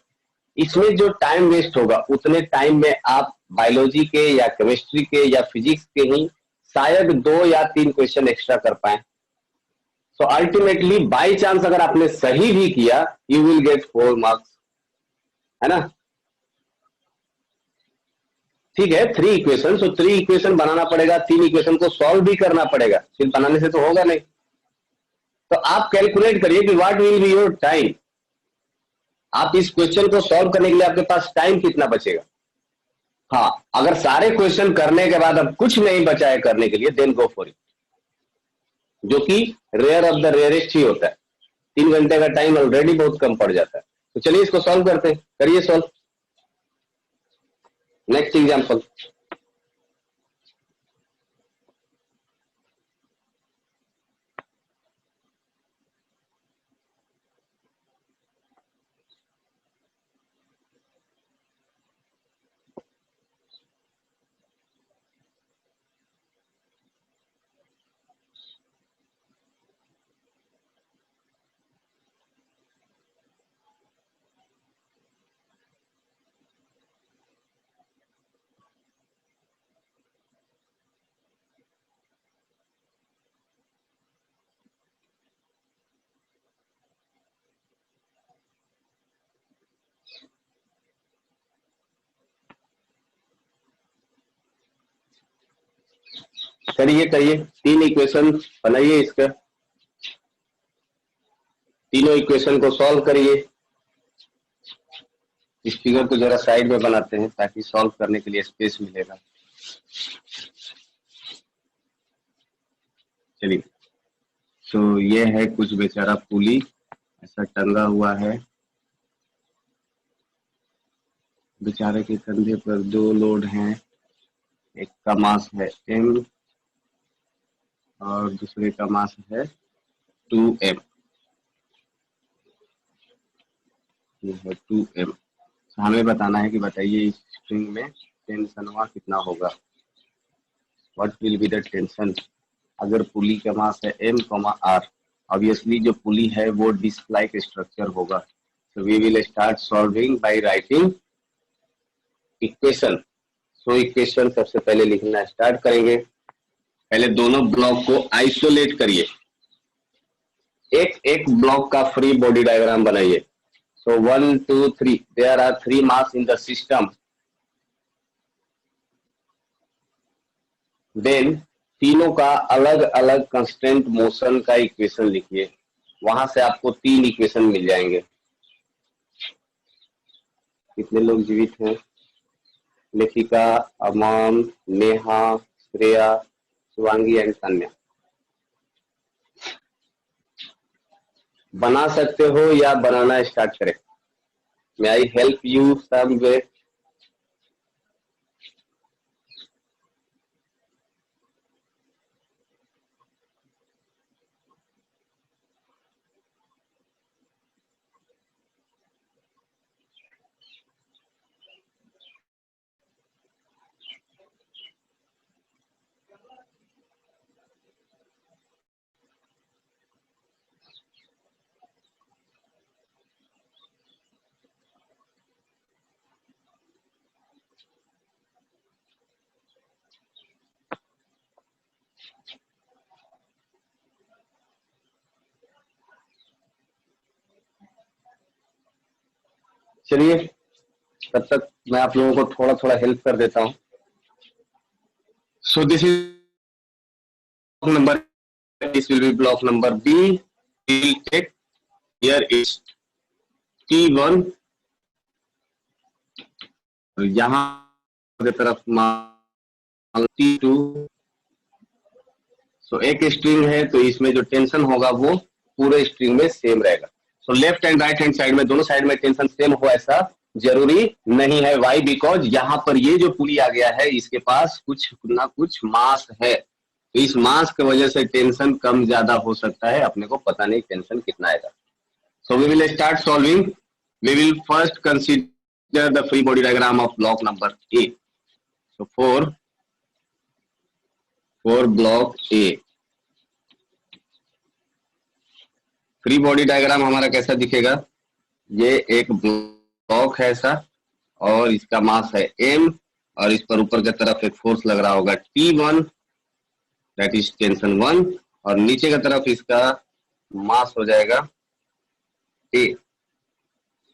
इसमें जो टाइम वेस्ट होगा उतने टाइम में आप बायोलॉजी के या केमिस्ट्री के या फिजिक्स के ही शायद 2 या 3 क्वेश्चन एक्स्ट्रा कर पाए। सो अल्टीमेटली बाई चांस अगर आपने सही भी किया, यू विल गेट 4 मार्क्स, है ना। ठीक है, 3 इक्वेशन, तो 3 इक्वेशन बनाना पड़ेगा, 3 इक्वेशन को सॉल्व भी करना पड़ेगा, सिर्फ बनाने से तो होगा नहीं। तो आप कैलकुलेट करिए कि what will be your time. आप इस क्वेश्चन को सॉल्व करने के लिए आपके पास टाइम कितना बचेगा। हाँ, अगर सारे क्वेश्चन करने के बाद अब कुछ नहीं बचा है करने के लिए, देन गो फॉर इट, जो कि रेयर ऑफ द रेयरेस्ट ही होता है। 3 घंटे का टाइम ऑलरेडी बहुत कम पड़ जाता है। तो चलिए इसको सॉल्व करते हैं, करिए सॉल्व। Next example. करिए करिए, 3 इक्वेशन बनाइए इसका, तीनों इक्वेशन को सॉल्व करिए। इस फिगर को जरा साइड में बनाते हैं ताकि सॉल्व करने के लिए स्पेस मिलेगा। चलिए, तो ये है कुछ बेचारा पुली ऐसा टंगा हुआ है, बेचारे के कंधे पर 2 लोड हैं, एक का मास है m और दूसरे का मास है 2m। ये है 2m। तो हमें बताना है कि बताइए इस स्ट्रिंग में टेंशन कितना होगा, what will be the tension अगर पुली का मास है m, r। ऑब्वियसली जो पुली है वो डिस्क लाइक स्ट्रक्चर होगा। So we will start solving by writing equation. So equation सबसे पहले लिखना स्टार्ट करेंगे। पहले दोनों ब्लॉक को आइसोलेट करिए, एक एक ब्लॉक का फ्री बॉडी डायग्राम बनाइए। So 1 2 3 there are 3 mass in the system. Then तीनों का अलग अलग कंस्टेंट मोशन का इक्वेशन लिखिए, वहां से आपको 3 इक्वेशन मिल जाएंगे। कितने लोग जीवित हैं? लेखिका, अमन, नेहा, श्रेया, शिवांगी एंड तन्या। बना सकते हो या बनाना स्टार्ट करें? मे आई हेल्प यू सम वे? चलिए तब तक मैं आप लोगों को थोड़ा थोड़ा हेल्प कर देता हूँ। So this is number, this will be block number B. We'll take here is T1, यहाँ की तरफ T2। सो एक स्ट्रिंग है तो इसमें जो टेंशन होगा वो पूरे स्ट्रिंग में सेम रहेगा। So left and right hand side में दोनों साइड में टेंशन सेम हो ऐसा जरूरी नहीं है। वाई? बिकॉज यहाँ पर ये जो पुली आ गया है इसके पास कुछ ना कुछ मास है, तो इस मास की वजह से टेंशन कम ज्यादा हो सकता है, अपने को पता नहीं टेंशन कितना आएगा। So we will start solving. We will first consider the free body diagram of block number A. So for block A free body diagram हमारा कैसा दिखेगा? ये एक ब्लॉक है ऐसा और इसका मास है m और इस पर ऊपर की तरफ एक फोर्स लग रहा होगा T1, दैट इज टेंशन 1, और नीचे की तरफ इसका मास हो जाएगा A,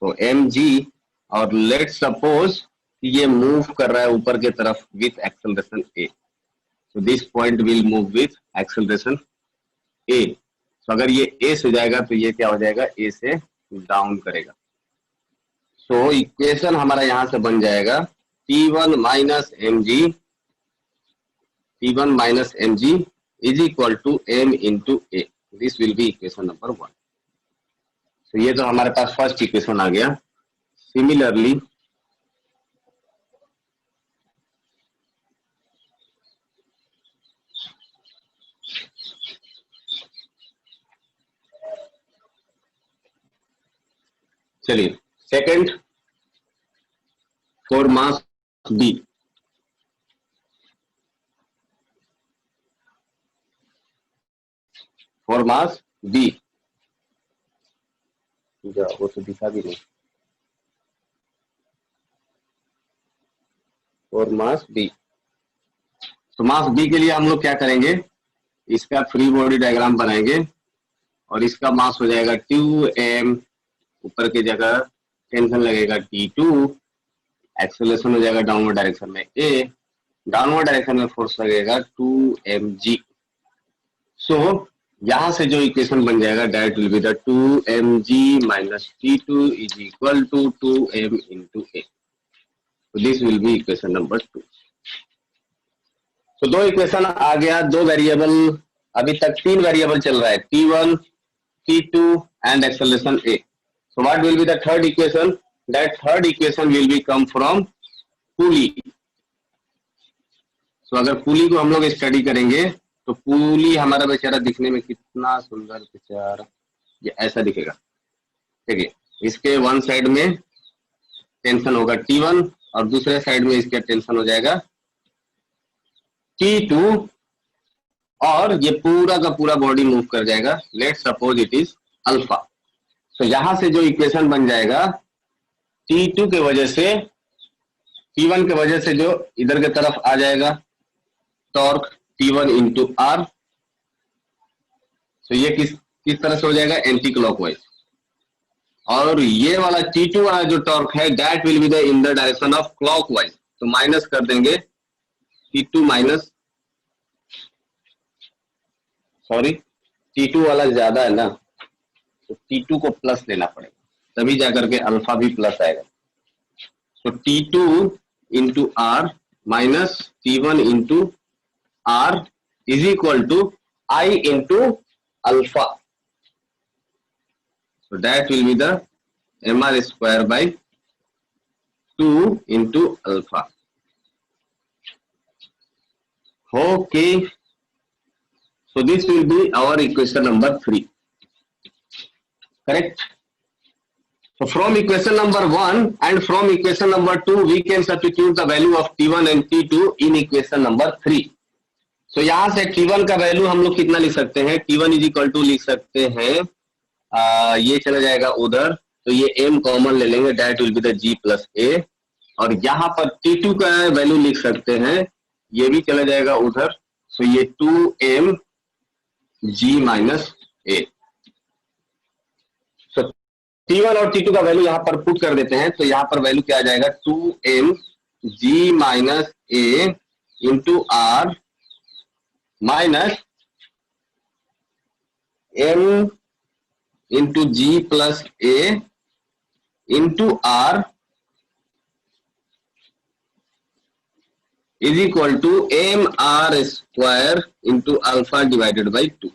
तो mg। और लेट सपोज कि ये मूव कर रहा है ऊपर की तरफ with acceleration A, so this point will move with acceleration a। तो अगर ये a से जाएगा तो ये क्या हो जाएगा? a से डाउन करेगा। सो इक्वेशन हमारा यहां से बन जाएगा T1 minus mg is equal to m into a। This will be equation number 1। तो ये तो हमारे पास फर्स्ट इक्वेशन आ गया। सिमिलरली चलिए second, for mass B। For mass B वो तो दिखा भी नहीं। फॉर मास B, तो मास B के लिए हम लोग क्या करेंगे? इसका फ्री बॉडी डायग्राम बनाएंगे और इसका मास हो जाएगा 2m, ऊपर की जगह टेंशन लगेगा T2, एक्सेलरेशन हो जाएगा डाउनवर्ड डायरेक्शन में A, डाउनवर्ड डायरेक्शन में फोर्स लगेगा 2mg। सो यहां से जो इक्वेशन बन जाएगा that will be the 2mg minus T2 is equal to 2m into A। This will be equation number 2। तो दो इक्वेशन आ गया, दो वेरिएबल, अभी तक 3 वेरिएबल चल रहा है T1, T2 and acceleration A। So what will be the third equation? That third equation will be come from pulley. So अगर पुली को हम लोग स्टडी करेंगे तो पुली हमारा बेचारा दिखने में कितना सुंदर बेचारा, ये ऐसा दिखेगा। ठीक है, इसके वन साइड में टेंशन होगा T1 और दूसरे साइड में इसका टेंशन हो जाएगा T2 और ये पूरा का पूरा बॉडी मूव कर जाएगा। Let suppose it is alpha. तो यहां से जो इक्वेशन बन जाएगा T2 के वजह से, T1 के वजह से जो इधर के तरफ आ जाएगा टॉर्क T1 इंटू आर। तो ये किस तरह से हो जाएगा, एंटी क्लॉकवाइज। और ये वाला T2 वाला जो टॉर्क है that will be the in the direction of clockwise. तो माइनस कर देंगे T2 माइनस, सॉरी T2 वाला ज्यादा है ना, तो T2 को प्लस लेना पड़ेगा तभी जाकर के अल्फा भी प्लस आएगा। तो T2 into R minus T1 into R is equal to I into alpha. So that will be the mr square by 2 into alpha. Okay. So this will be our equation number 3. Correct? So from equation number 1 and from equation number 2 we can substitute the value of T1 and T2 in equation number 3. So यहाँ से T1 का value हम लोग कितना लिख सकते हैं, T1 is equal to लिख सकते हैं ये चला जाएगा उधर, तो ये m कॉमन ले लेंगे, that will be the g plus a। और यहाँ पर T2 का वैल्यू लिख सकते हैं, ये भी चला जाएगा उधर, तो ये 2m g माइनस a। तो T1 और T2 का वैल्यू यहाँ पर पुट कर देते हैं, तो यहाँ पर वैल्यू क्या आ जाएगा, 2m g minus a into R minus m into G plus A into R is equal to M R square into alpha divided by 2।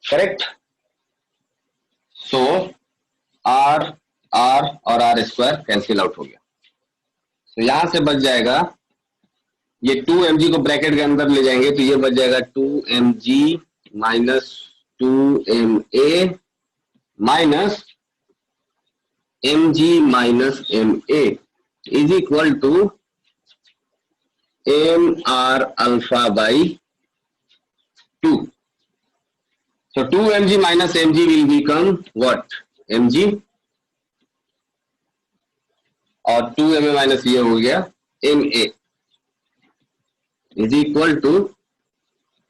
Correct? So R R और आर स्क्वायर कैंसिल आउट हो गया। तो यहां से बच जाएगा, ये 2mg को ब्रैकेट के अंदर ले जाएंगे तो ये बच जाएगा 2mg minus 2ma minus mg minus ma is equal to mr alpha by 2। So 2mg minus mg will become what? mg और 2ma माइनस ये हो गया ma is equal to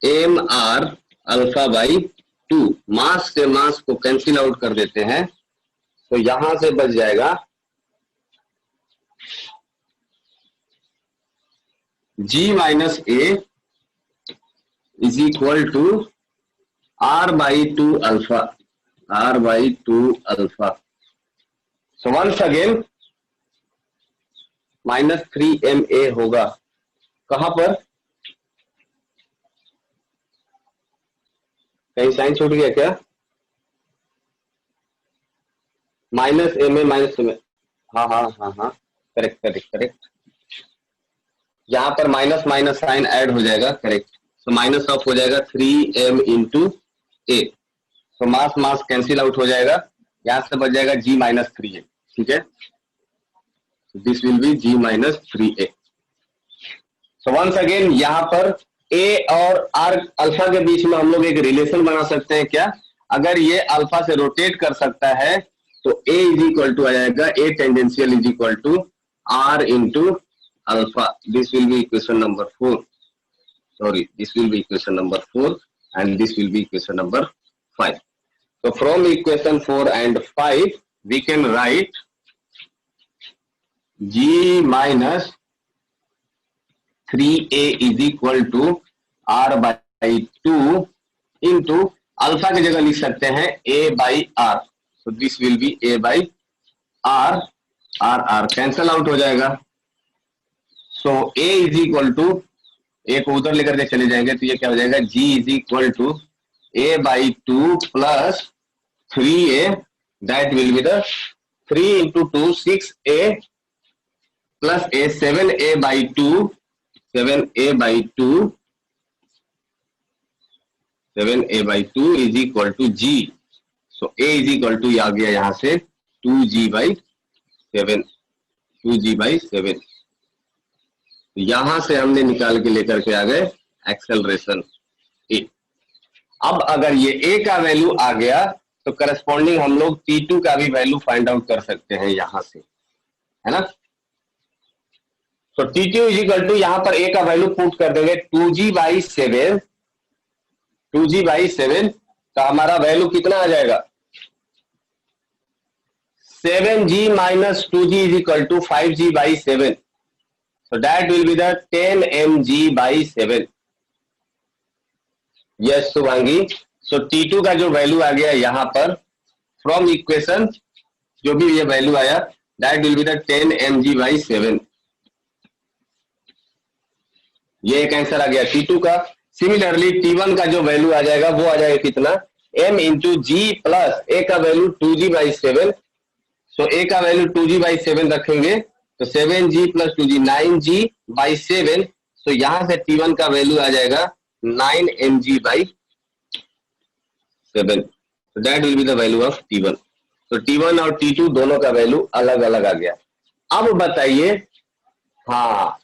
mr alpha by 2। Mass से mass को cancel out कर देते हैं, तो यहां से बच जाएगा g minus a is equal to r by 2 alpha, r by 2 alpha. So once again minus 3ma होगा, कहां पर, कहीं साइन छूट गया क्या, माइनस ma माइनस ma, हाँ करेक्ट करेक्ट करेक्ट, यहां पर माइनस माइनस साइन ऐड हो जाएगा, करेक्ट। तो माइनस ऑफ हो जाएगा 3m इंटू ए, तो मास मास कैंसिल आउट हो जाएगा, यहां से बच जाएगा g माइनस 3a। ठीक है, this will be g minus 3a। So once again यहाँ पर a और r अल्फा के बीच में हम लोग एक रिलेशन बना सकते हैं क्या, अगर ये अल्फा से रोटेट कर सकता है तो a इज इक्वल टू आ जाएगा a tangential is equal to r into alpha. This will be equation number 4, sorry, this will be equation number 4 and this will be equation number 5. So from equation 4 and 5 we can write g minus 3a is equal to r by 2 into alpha की जगह लिख सकते हैं a by r, so this will be a by r, r cancel out हो जाएगा। so a is equal to, ए को उधर लेकर के चले जाएंगे तो ये क्या हो जाएगा, g is equal to a by 2 plus 3a, that will be the 3 into 2 6a plus a 7a by 2, 7a by 2, 7a by 2 is equal to g। So a is equal to आ गया यहां से 2g by 7, 2g by 7। यहां से हमने निकाल के लेकर के आ गए एक्सेलरेशन ए। अब अगर ये ए का वैल्यू आ गया तो करस्पॉन्डिंग हम लोग T2 का भी वैल्यू फाइंड आउट कर सकते हैं यहां से, है ना। तो T2 इज इक्वल टू यहां पर ए का वैल्यू पुट कर देंगे 2G/7, 2G/7, तो हमारा वैल्यू कितना आ जाएगा 7G minus 2G is equal to 5G/7. So that will be the 10mg/7. Yes Shubhangi. So T2 का जो वैल्यू आ गया यहां पर फ्रॉम इक्वेशन जो भी ये वैल्यू आया that will be the 10mg/7। ये एक आंसर आ गया T2 का। सिमिलरली T1 का जो वैल्यू आ जाएगा वो आ जाएगा कितना m इंटू जी प्लस ए का वैल्यू 2G/7। तो ए का वैल्यू 2G/7 रखेंगे तो 7G प्लस 2G 9G/7। तो यहां से T1 का वैल्यू आ जाएगा 9mg/7। तो that will be the value of T1। तो T1 और T2 दोनों का वैल्यू अलग अलग आ गया। अब बताइए, हाँ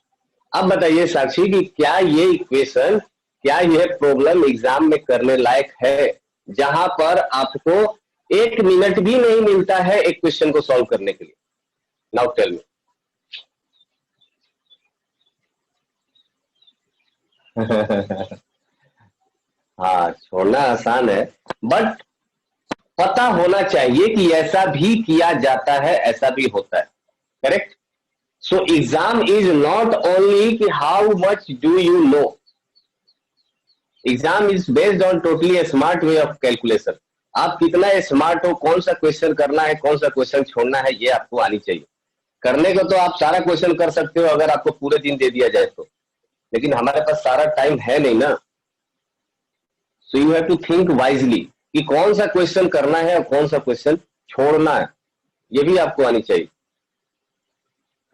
अब बताइए साक्षी कि क्या ये इक्वेशन, क्या ये प्रॉब्लम एग्जाम में करने लायक है, जहां पर आपको 1 मिनट भी नहीं मिलता है एक क्वेश्चन को सॉल्व करने के लिए। Now tell me. हाँ छोड़ना आसान है बट पता होना चाहिए कि ऐसा भी किया जाता है, ऐसा भी होता है। Correct. So exam is not only कि how much do you know, exam is based on totally a smart way of calculation. आप कितना स्मार्ट हो, कौन सा क्वेश्चन करना है, कौन सा क्वेश्चन छोड़ना है, ये आपको आनी चाहिए। करने को तो आप सारा क्वेश्चन कर सकते हो अगर आपको पूरे दिन दे दिया जाए तो, लेकिन हमारे पास सारा टाइम है नहीं ना। So you have to think wisely कि कौन सा क्वेश्चन करना है और कौन सा क्वेश्चन छोड़ना है, ये भी आपको आनी चाहिए।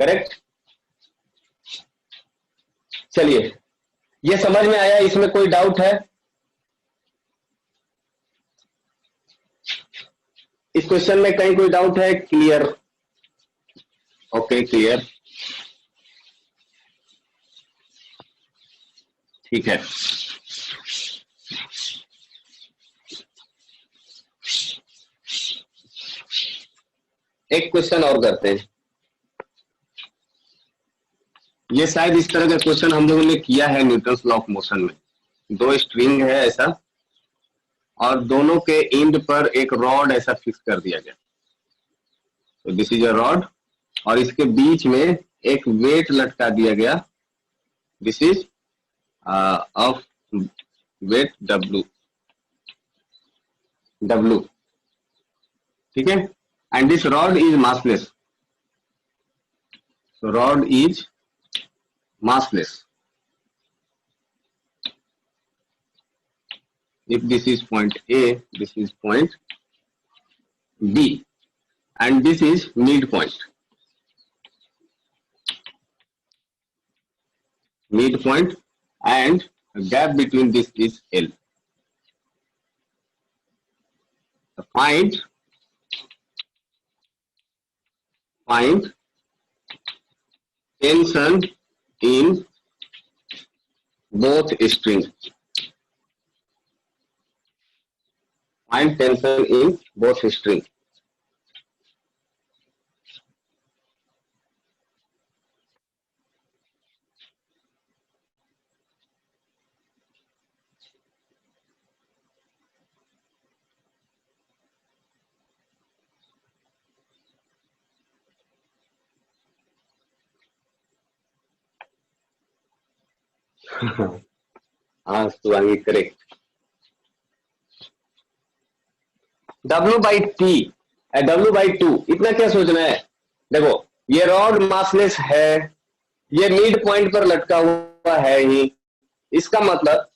करेक्ट। चलिए ये समझ में आया, इसमें कोई डाउट है? इस क्वेश्चन में कहीं कोई डाउट है? क्लियर? ओके क्लियर, ठीक है। एक क्वेश्चन और करते हैं। ये शायद इस तरह का क्वेश्चन हम लोगों ने किया है न्यूटन्स लॉ ऑफ मोशन में। दो स्ट्रिंग है ऐसा और दोनों के एंड पर एक रॉड ऐसा फिक्स कर दिया गया। तो दिस इज अ रॉड और इसके बीच में एक वेट लटका दिया गया। This is of weight W, ठीक है। And this rod is massless. So rod is massless. If this is point A, this is point B, and this is midpoint. Midpoint, and the gap between this is L. Find tension in both strings. Find tension in both strings. हाँ सुवांगी correct. W/T W/2 इतना क्या सोचना है? देखो ये rod massless है, ये mid point पर लटका हुआ है ही, इसका मतलब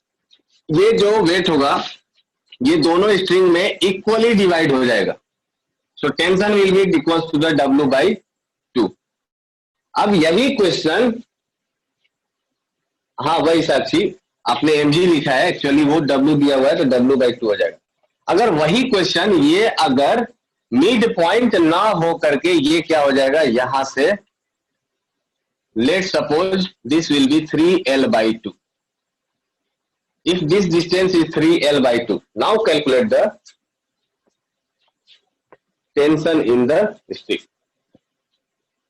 ये जो वेट होगा ये दोनों स्ट्रिंग में इक्वली डिवाइड हो जाएगा। So tension will be equal to the W/2। अब यही क्वेश्चन, हाँ वही साक्षी आपने mg लिखा है, एक्चुअली वो W दिया हुआ है तो W/2 हो जाएगा। अगर वही क्वेश्चन ये अगर मिड पॉइंट ना हो करके ये क्या हो जाएगा, यहां से let suppose this will B 3L/2। if this distance is 3L/2, now calculate the tension in the stick.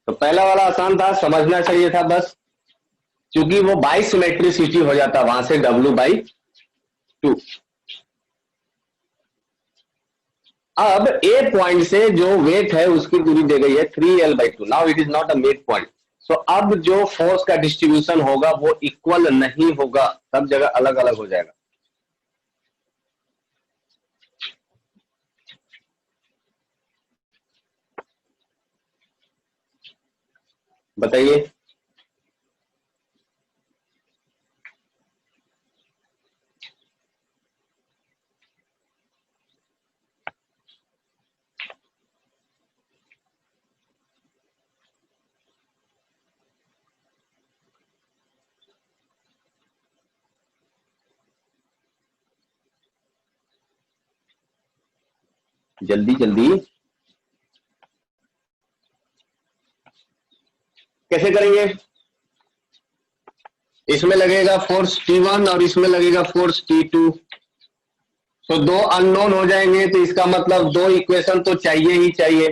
तो पहला वाला आसान था, समझना चाहिए था बस, क्योंकि वो बाई सिमेट्रिसिटी हो जाता वहां से W/2। अब ए पॉइंट से जो वेट है उसकी दूरी दे गई है 3L/2। Now it is not a mid point, so अब जो फोर्स का डिस्ट्रीब्यूशन होगा वो इक्वल नहीं होगा, सब जगह अलग अलग हो जाएगा। बताइए, जल्दी जल्दी कैसे करेंगे? इसमें लगेगा फोर्स T1 और इसमें लगेगा फोर्स T2, तो दो अननोन हो जाएंगे, तो इसका मतलब दो इक्वेशन तो चाहिए ही चाहिए।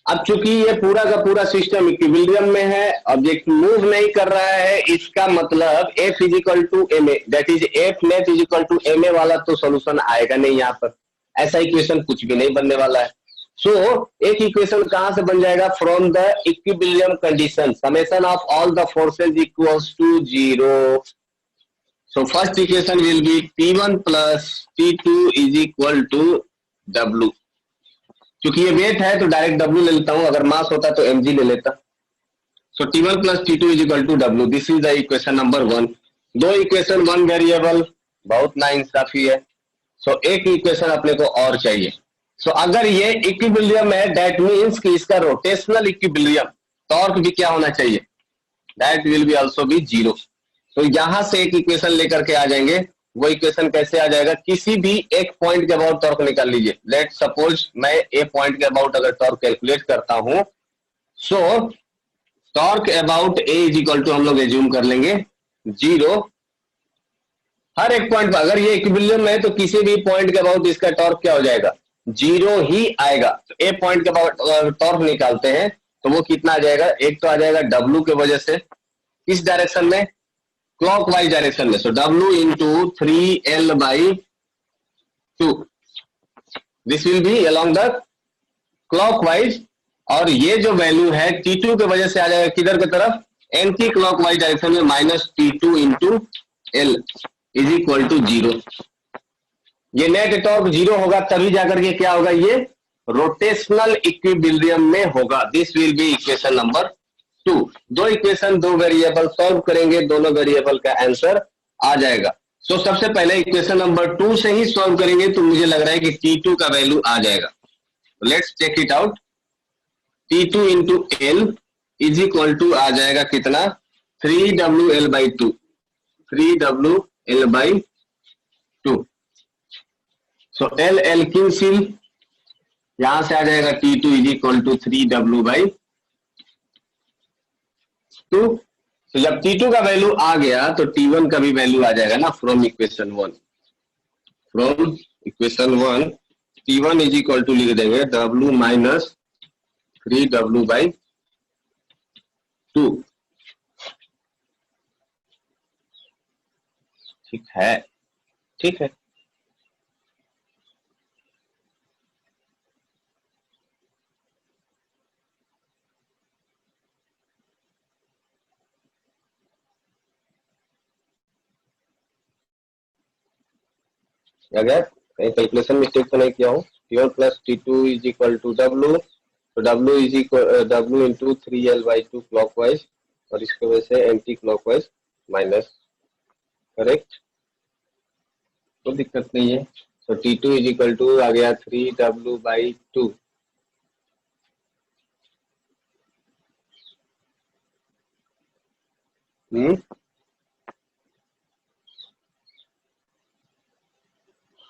अब चूंकि ये पूरा का पूरा सिस्टम इक्विलिब्रियम में है, ऑब्जेक्ट मूव नहीं कर रहा है, इसका मतलब F is equal to M A, that is F net is equal to M A वाला तो सोल्यूशन आएगा नहीं यहाँ पर, ऐसा इक्वेशन कुछ भी नहीं बनने वाला है। सो एक इक्वेशन कहां से बन जाएगा? From the equilibrium condition, summation of all the forces equals to 0। So first equation will be T1 plus T2 is equal to W। क्योंकि ये वेट है तो डायरेक्ट W ले लेता हूं, अगर मास होता तो mg ले लेता। So T1 plus T2 is equal to W, this is the equation number 1। दो इक्वेशन वन वेरिएबल, बहुत नाइंसाफी है। सो एक इक्वेशन अपने को और चाहिए। सो अगर ये इक्विलिब्रियम है, दैट मीन्स कि इसका रोटेशनल इक्विलिब्रियम, टॉर्क भी क्या होना चाहिए? That will be also be 0। तो यहां से एक इक्वेशन लेकर के आ जाएंगे। वो इक्वेशन कैसे आ जाएगा? किसी भी एक पॉइंट के अबाउट टॉर्क निकाल लीजिए। लेट सपोज मैं ए पॉइंट के अबाउट अगर टॉर्क कैलकुलेट करता हूं, so torque about A is equal to हम लोग एज्यूम कर लेंगे 0। हर एक पॉइंट पर अगर ये इक्विलिब्रियम है तो किसी भी पॉइंट के अबाउट इसका टॉर्क क्या हो जाएगा? 0 ही आएगा। तो ए पॉइंट के अबाउट टॉर्क निकालते हैं तो वो कितना आ जाएगा? एक तो आ जाएगा W के वजह से, इस डायरेक्शन में, क्लॉकवाइज डायरेक्शन में, सो W into 3L/2, this will B along the clockwise. और ये जो वैल्यू है T2 के वजह से आ जाएगा किधर की तरफ? एंटी क्लॉकवाइज डायरेक्शन में, -T2 into L is equal to 0। ये नेट टॉर्क 0 होगा तभी जाकर के क्या होगा? ये रोटेशनल इक्विलिब्रियम में होगा। This will be equation number 2। दो इक्वेशन, दो वेरिएबल सॉल्व करेंगे, दोनों वेरिएबल का आंसर आ जाएगा। सो सबसे पहले इक्वेशन नंबर 2 से ही सॉल्व करेंगे तो मुझे लग रहा है कि T2 का वैल्यू आ जाएगा। Let's check it out. T2 into L is equal to आ जाएगा कितना? 3WL/2, 3WL/2। सो L L कैंसिल, यहां से आ जाएगा T2 is equal to 3W/2। तो जब T2 का वैल्यू आ गया तो T1 का भी वैल्यू आ जाएगा ना, from equation 1। From equation 1 T1 is equal to लिख देंगे W माइनस 3W/2। ठीक है, ठीक है। क्या गया? कहीं कैलकुलेशन मिस्टेक तो नहीं किया हूँ? T1 प्लस T2 is equal to W, तो W is equal W into 3L/2 clockwise, और इसकी वजह से एंटी क्लॉकवाइज माइनस, करेक्ट, कोई दिक्कत नहीं है। तो T2 इज इक्वल टू आ गया 3W/2।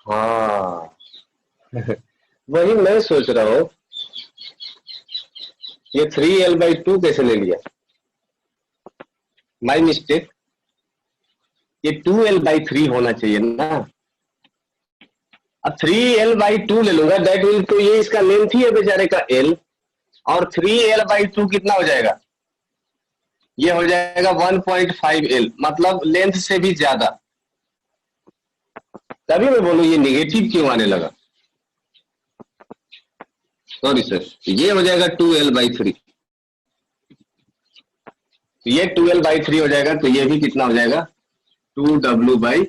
हाँ वही मैं सोच रहा हूँ, ये 3L/2 कैसे ले लिया? My mistake. ये 2l/3 होना चाहिए ना। अब 3l/2 ले लूंगा, दैट मीन तो ये इसका लेंथ ही है बेचारे का l, और 3l/2 कितना हो जाएगा, ये हो जाएगा 1.5l, मतलब लेंथ से भी ज्यादा। तभी मैं बोलूं ये निगेटिव क्यों आने लगा, सॉरी सर, ये हो जाएगा 2l/3, तो ये 2l/3 हो जाएगा, तो ये भी कितना हो जाएगा 2w/3,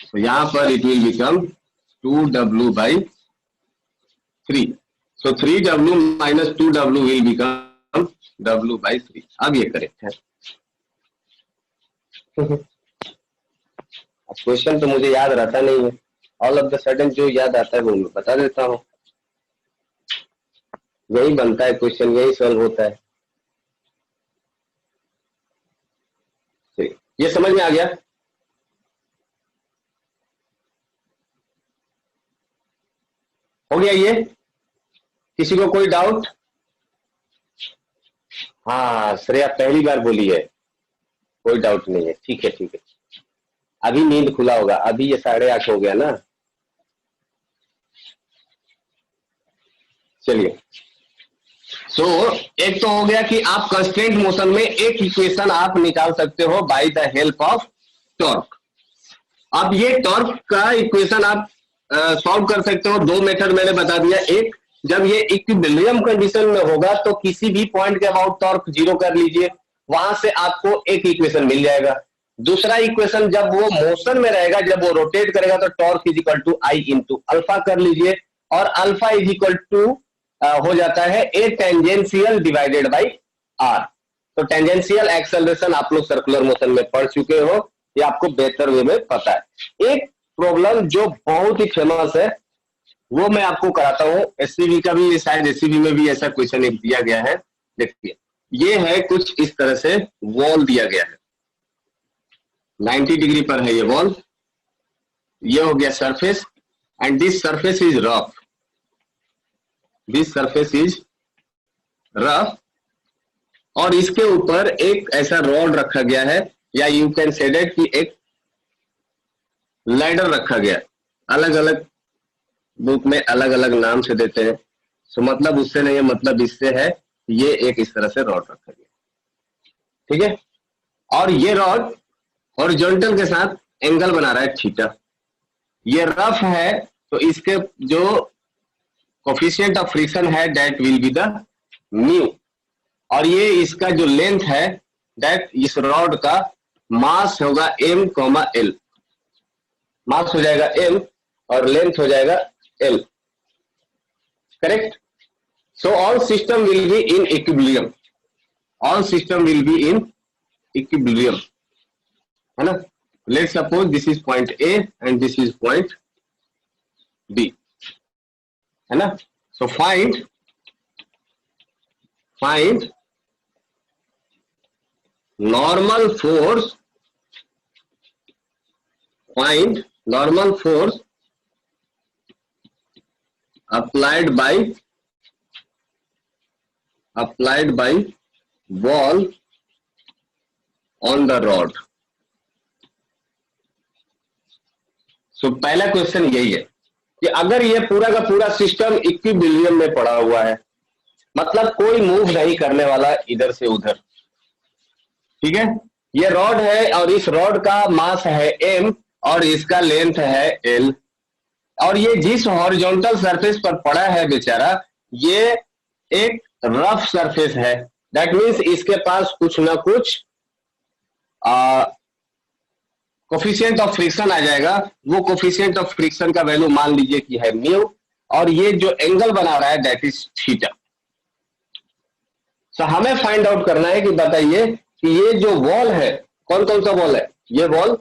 तो यहां पर it will become 2w/3, so 3w minus 2w will become w/3। अब ये करेक्ट है। अब क्वेश्चन तो मुझे याद रहता नहीं है, ऑल ऑफ द सडन जो याद आता है वो मैं बता देता हूँ, यही बनता है क्वेश्चन, यही सॉल्व होता है। ये समझ में आ गया? हो गया ये? किसी को कोई डाउट? हाँ श्रेया पहली बार बोली है, कोई डाउट नहीं है, ठीक है ठीक है। अभी नींद खुला होगा, अभी ये 8:30 हो गया ना। चलिए, सो एक तो हो गया कि आप कंस्टेंट मोशन में एक इक्वेशन आप निकाल सकते हो by the help of torque. अब ये टॉर्क का इक्वेशन आप सॉल्व कर सकते हो, दो मेथड मैंने बता दिया। एक, जब ये इक्विलिब्रियम कंडीशन में होगा तो किसी भी पॉइंट के अबाउट टॉर्क 0 कर लीजिए, वहां से आपको एक इक्वेशन मिल जाएगा। दूसरा इक्वेशन, जब वो मोशन में रहेगा, जब वो रोटेट करेगा तो torque is equal to I into alpha कर लीजिए, और अल्फा इज इक्वल टू हो जाता है A tangential divided by R. तो टेंजेंशियल एक्सेलरेशन आप लोग सर्कुलर मोशन में पढ़ चुके हो, ये आपको बेहतर वे में पता है। एक प्रॉब्लम जो बहुत ही फेमस है वो मैं आपको कराता हूं, एससीबी का भी, शायद एससीबी में भी ऐसा क्वेश्चन एक दिया गया है। देखिए ये है कुछ इस तरह से, वॉल दिया गया है, 90 डिग्री पर है ये वॉल, ये हो गया surface, and this surface is rough, this surface is rough, और इसके ऊपर एक ऐसा रॉड रखा गया है, या यू कैन से दैट कि एक लैडर रखा गया। अलग अलग बुक में अलग अलग नाम से देते हैं, सो मतलब उससे नहीं है, मतलब इससे है, ये एक इस तरह से रॉड रखा गया, ठीक है। और ये रॉड हॉरिजॉन्टल के साथ एंगल बना रहा है थीटा, ये रफ है, तो इसके जो कोफिशिएंट ऑफ फ्रिक्शन है that will be the mu, और ये इसका जो लेंथ है दैट इस रॉड का मास होगा m, l, मास हो जाएगा m और लेंथ हो जाएगा l, correct. So all system will be in equilibrium, all system will be in equilibrium, है ना। Let's suppose this is point A and this is point B, है ना। So find normal force, find normal force applied by wall on the rod। सो पहला question यही है कि अगर ये पूरा का पूरा सिस्टम इक्विलिब्रियम में पड़ा हुआ है, मतलब कोई मूव नहीं करने वाला इधर से उधर, ठीक है। ये रॉड है और इस रॉड का मास है m और इसका लेंथ है l, और ये जिस हॉरिजॉन्टल सरफेस पर पड़ा है बेचारा, ये एक रफ सरफेस है, दैट मीन्स इसके पास कुछ ना कुछ कोफिशिएंट ऑफ फ्रिक्शन आ जाएगा। वो कोफिशिएंट ऑफ फ्रिक्शन का वैल्यू मान लीजिए कि है म्यू, और ये जो एंगल बना रहा है दैट इज थीटा। सो हमें फाइंड आउट करना है कि बताइए कि ये जो वॉल है, कौन कौन सा वॉल है, ये वॉल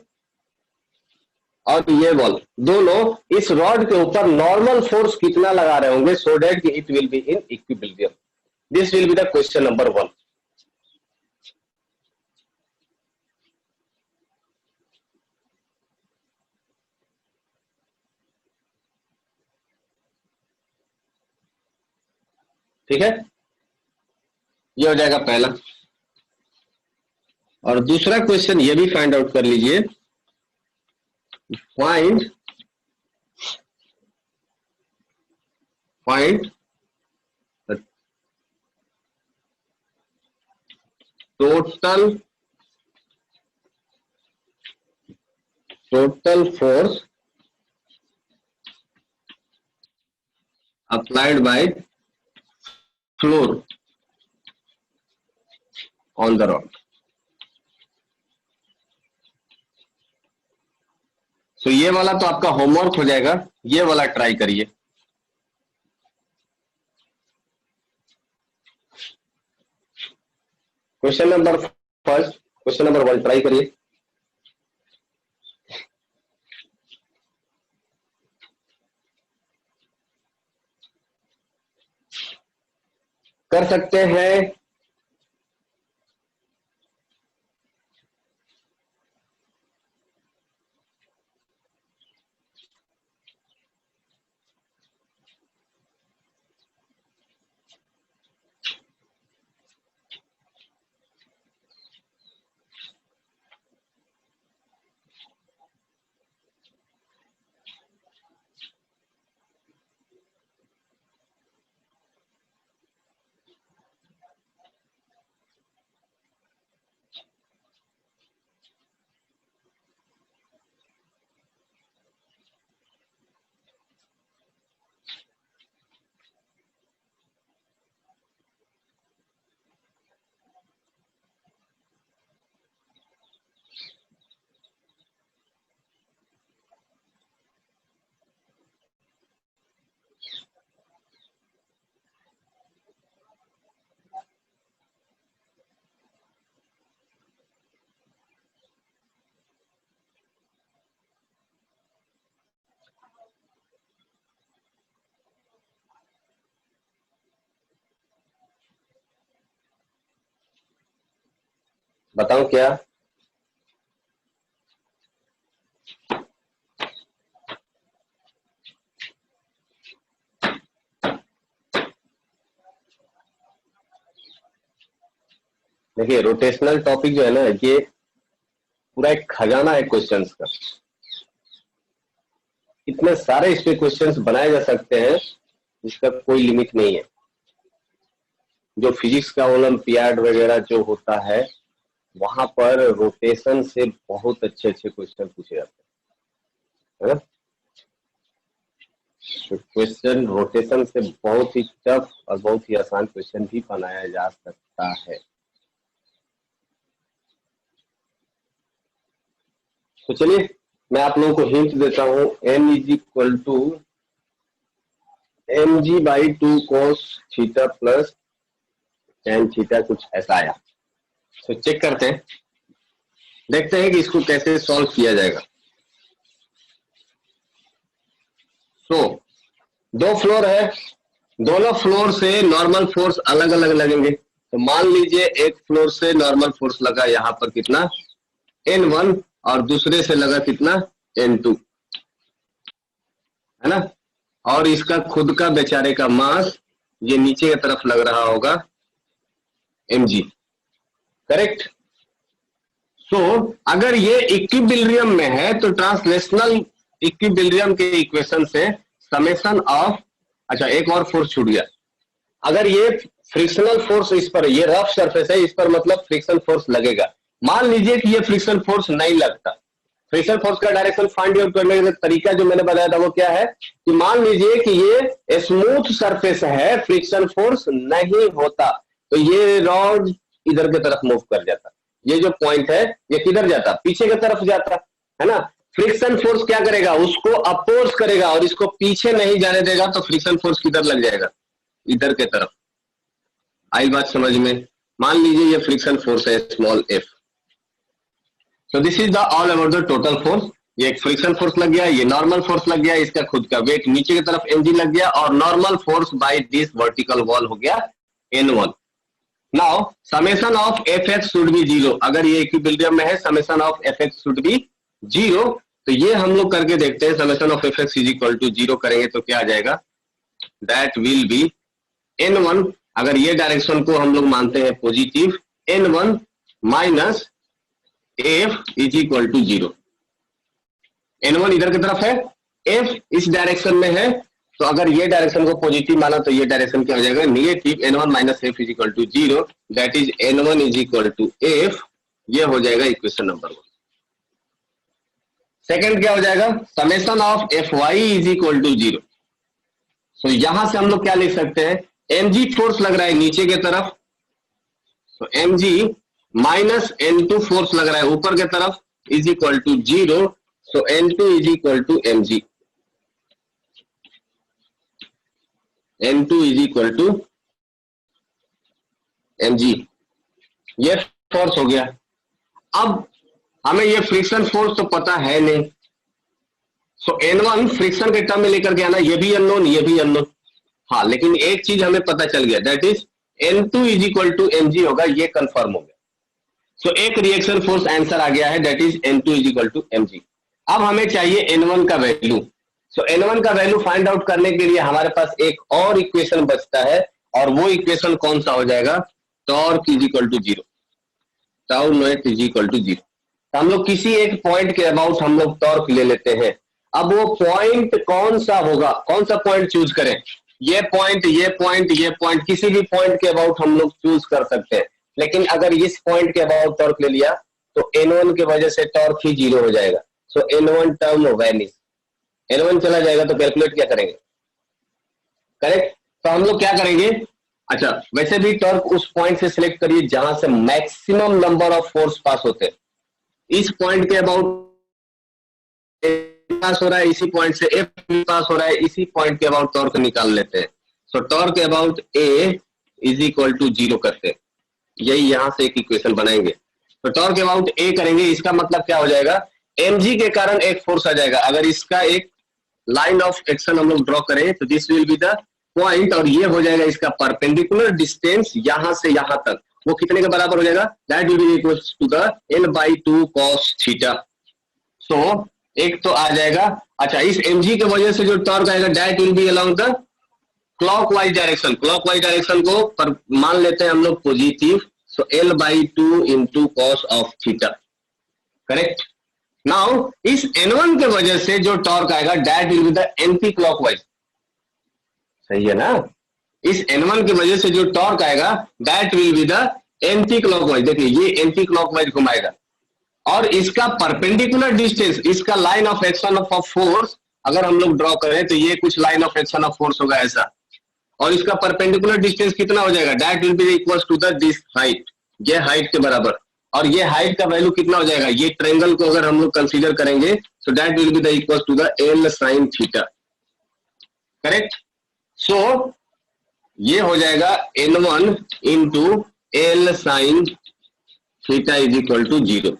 और ये वॉल, दोनों इस रॉड के ऊपर नॉर्मल फोर्स कितना लगा रहे होंगे, सो दैट कि it will be in equilibrium. This will be the question number 1। ठीक है, ये हो जाएगा पहला। और दूसरा क्वेश्चन ये भी फाइंड आउट कर लीजिए, find total force applied by floor on the rod. So ये वाला तो आपका होमवर्क हो जाएगा, ये वाला ट्राई करिए। क्वेश्चन नंबर 1 ट्राई करिए। कर सकते हैं। बताओ क्या? देखिए रोटेशनल टॉपिक जो है ना, ये पूरा एक खजाना है क्वेश्चंस का। इतने सारे इस पे क्वेश्चंस बनाए जा सकते हैं, इसका कोई लिमिट नहीं है। जो फिजिक्स का ओलंपियाड वगैरह जो होता है, वहां पर रोटेशन से बहुत अच्छे अच्छे क्वेश्चन पूछे जाते हैं। क्वेश्चन रोटेशन से बहुत ही टफ और बहुत ही आसान क्वेश्चन भी बनाया जा सकता है। तो चलिए मैं आप लोगों को हिंट देता हूं। n is equal to mg/2 cos theta plus tan theta, कुछ ऐसा आया। तो चेक करते हैं, देखते हैं कि इसको कैसे सॉल्व किया जाएगा। तो दो फ्लोर है, दोनों फ्लोर से नॉर्मल फोर्स अलग अलग लगेंगे। तो मान लीजिए एक फ्लोर से नॉर्मल फोर्स लगा यहाँ पर कितना N1 और दूसरे से लगा कितना N2, है ना। और इसका खुद का बेचारे का मास ये नीचे की तरफ लग रहा होगा mg, करेक्ट। सो अगर ये इक्विलिब्रियम में है तो ट्रांसलेशनल इक्विलिब्रियम के इक्वेशन से समेशन ऑफ, अच्छा एक और फोर्स छूट गया। अगर ये फ्रिक्शनल फोर्स इस पर, ये रफ सरफेस है, इस पर मतलब फ्रिक्शन फोर्स लगेगा। मान लीजिए कि ये फ्रिक्शन फोर्स नहीं लगता। फ्रिक्शन फोर्स का डायरेक्शन फाइंड आउट करने का तरीका जो मैंने बताया था वो क्या है कि मान लीजिए कि ये स्मूथ सरफेस है, फ्रिक्शन फोर्स नहीं होता, तो ये रॉड इधर की तरफ मूव कर जाता। ये जो पॉइंट है ये किधर जाता, पीछे की तरफ जाता, है ना। फ्रिक्शन फोर्स क्या करेगा, उसको अपोज करेगा और इसको पीछे नहीं जाने देगा, तो फ्रिक्शन फोर्स किधर लग जाएगा, इधर के तरफ। आई बात समझ में? मान लीजिए ये फ्रिक्शन फोर्स है small f। So this is the all about the total force। ये एक फ्रिक्शन फोर्स लग गया, ये नॉर्मल फोर्स लग गया, इसका खुद का वेट नीचे की तरफ mg लग गया और normal force by this vertical wall हो गया n1। Now summation of fx should be 0। अगर ये इक्विलिब्रियम में है summation of fx should be 0। तो ये हम लोग करके देखते हैं। Summation of fx is equal to 0 करेंगे तो क्या आ जाएगा, दैट विल बी n1। अगर ये डायरेक्शन को हम लोग मानते हैं positive, n1 minus F is equal to 0। N1 इधर की तरफ है, F इस डायरेक्शन में है, तो अगर ये डायरेक्शन को पॉजिटिव माना तो ये डायरेक्शन क्या हो जाएगा, negative. N1 minus F is equal to 0, that is N1 is equal to F। ये हो जाएगा इक्वेशन नंबर 1। सेकंड क्या हो जाएगा, summation of Fy is equal to 0। So यहां से हम लोग क्या लिख सकते हैं, mg फोर्स लग रहा है नीचे की तरफ, तो mg माइनस n2 फोर्स लग रहा है ऊपर की तरफ is equal to 0। So n2 is equal to mg, n2 is equal to mg। ये फोर्स हो गया। अब हमें ये फ्रिक्शन फोर्स तो पता है नहीं, सो N1 फ्रिक्शन के टर्म में लेकर के आना, ये भी अननोन, ये भी अननोन। हाँ, लेकिन एक चीज हमें पता चल गया, that is N2 is equal to mg होगा, ये कंफर्म हो गया। सो एक रिएक्शन फोर्स आंसर आ गया है, that is N2 is equal to mg। अब हमें चाहिए N1 का वैल्यू। सो N1 का वैल्यू फाइंड आउट करने के लिए हमारे पास एक और इक्वेशन बचता है, और वो इक्वेशन कौन सा हो जाएगा, torque is equal to 0, tau naught is equal to 0। तो हम लोग किसी एक पॉइंट के अबाउट हम लोग टॉर्क ले लेते हैं। अब वो पॉइंट कौन सा होगा, कौन सा पॉइंट चूज करें, ये पॉइंट, ये पॉइंट, ये पॉइंट, किसी भी पॉइंट के अबाउट हम लोग चूज कर सकते हैं। लेकिन अगर इस पॉइंट के अबाउट टॉर्क ले लिया तो N1 की वजह से टॉर्क ही 0 हो जाएगा। सो N1 टर्म वैनिश, N1 चला जाएगा, तो कैलकुलेट क्या करेंगे, करेक्ट। तो हम लोग क्या करेंगे, अच्छा वैसे भी टॉर्क उस पॉइंट से सिलेक्ट करिए जहां से maximum number of force pass होते हैं। इस पॉइंट के अबाउट पास हो रहा है, इसी पॉइंट से F पास हो रहा है, इसी पॉइंट के अबाउट टॉर्क निकाल लेते हैं। So torque about A is equal to 0 करते हैं, यही यहां से एक इक्वेशन बनाएंगे। तो टॉर्क अबाउट A करेंगे, इसका मतलब क्या हो जाएगा, mg के कारण एक फोर्स आ जाएगा। अगर इसका एक लाइन ऑफ एक्शन हम लोग ड्रॉ करें तो this will be the point, और ये हो जाएगा इसका परपेंडिकुलर डिस्टेंस यहां से यहां तक, वो कितने के बराबर हो जाएगा, that will be equal to the L/2 cos theta. So एक तो आ जाएगा, अच्छा इस mg की वजह से जो टॉर्क आएगा that will B along the clockwise direction. Clockwise direction को पर मान लेते हैं हम लोग positive, so L/2 into cos of theta, correct. Now इस N1 के वजह से जो टॉर्क आएगा that will be the anti clockwise, सही है ना। इस N1 की वजह से जो टॉर्क आएगा that will be the anticlockwise. देखिए ये एंटी क्लॉकवाइज घुमाएगा, और इसका परपेंडिकुलर डिस्टेंस, इसका line of action of force अगर हम लोग ड्रॉ करें तो ये कुछ line of action of force होगा ऐसा, और इसका परपेंडिकुलर डिस्टेंस कितना हो जाएगा, that will be equal to the this height, ये हाइट के बराबर। और ये हाइट का वैल्यू कितना हो जाएगा, ये ट्रायंगल को अगर हम लोग कंसीडर करेंगे तो that will be the equal to the L sin theta, correct. So ये हो जाएगा N1 into L sin theta is equal to 0।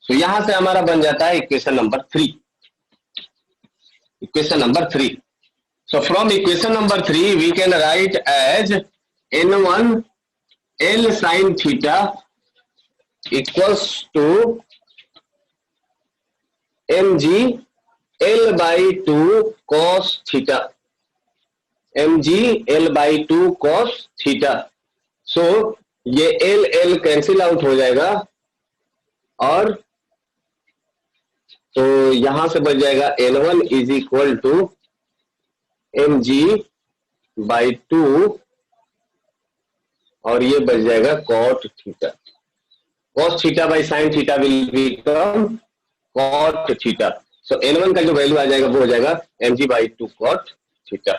तो यहां से हमारा बन जाता है equation number 3। Equation number 3, so from equation number 3 we can write as N1 L sin theta equals to mg L/2 cos theta, mg L/2 cos theta। so ये L cancel out हो जाएगा, और तो यहां से बच जाएगा N1 is equal to mg/2, और ये बच जाएगा cot theta. cos theta by sine theta will become cot theta. So N1 का जो वैल्यू आ जाएगा वो हो जाएगा mg/2 cot थीटा।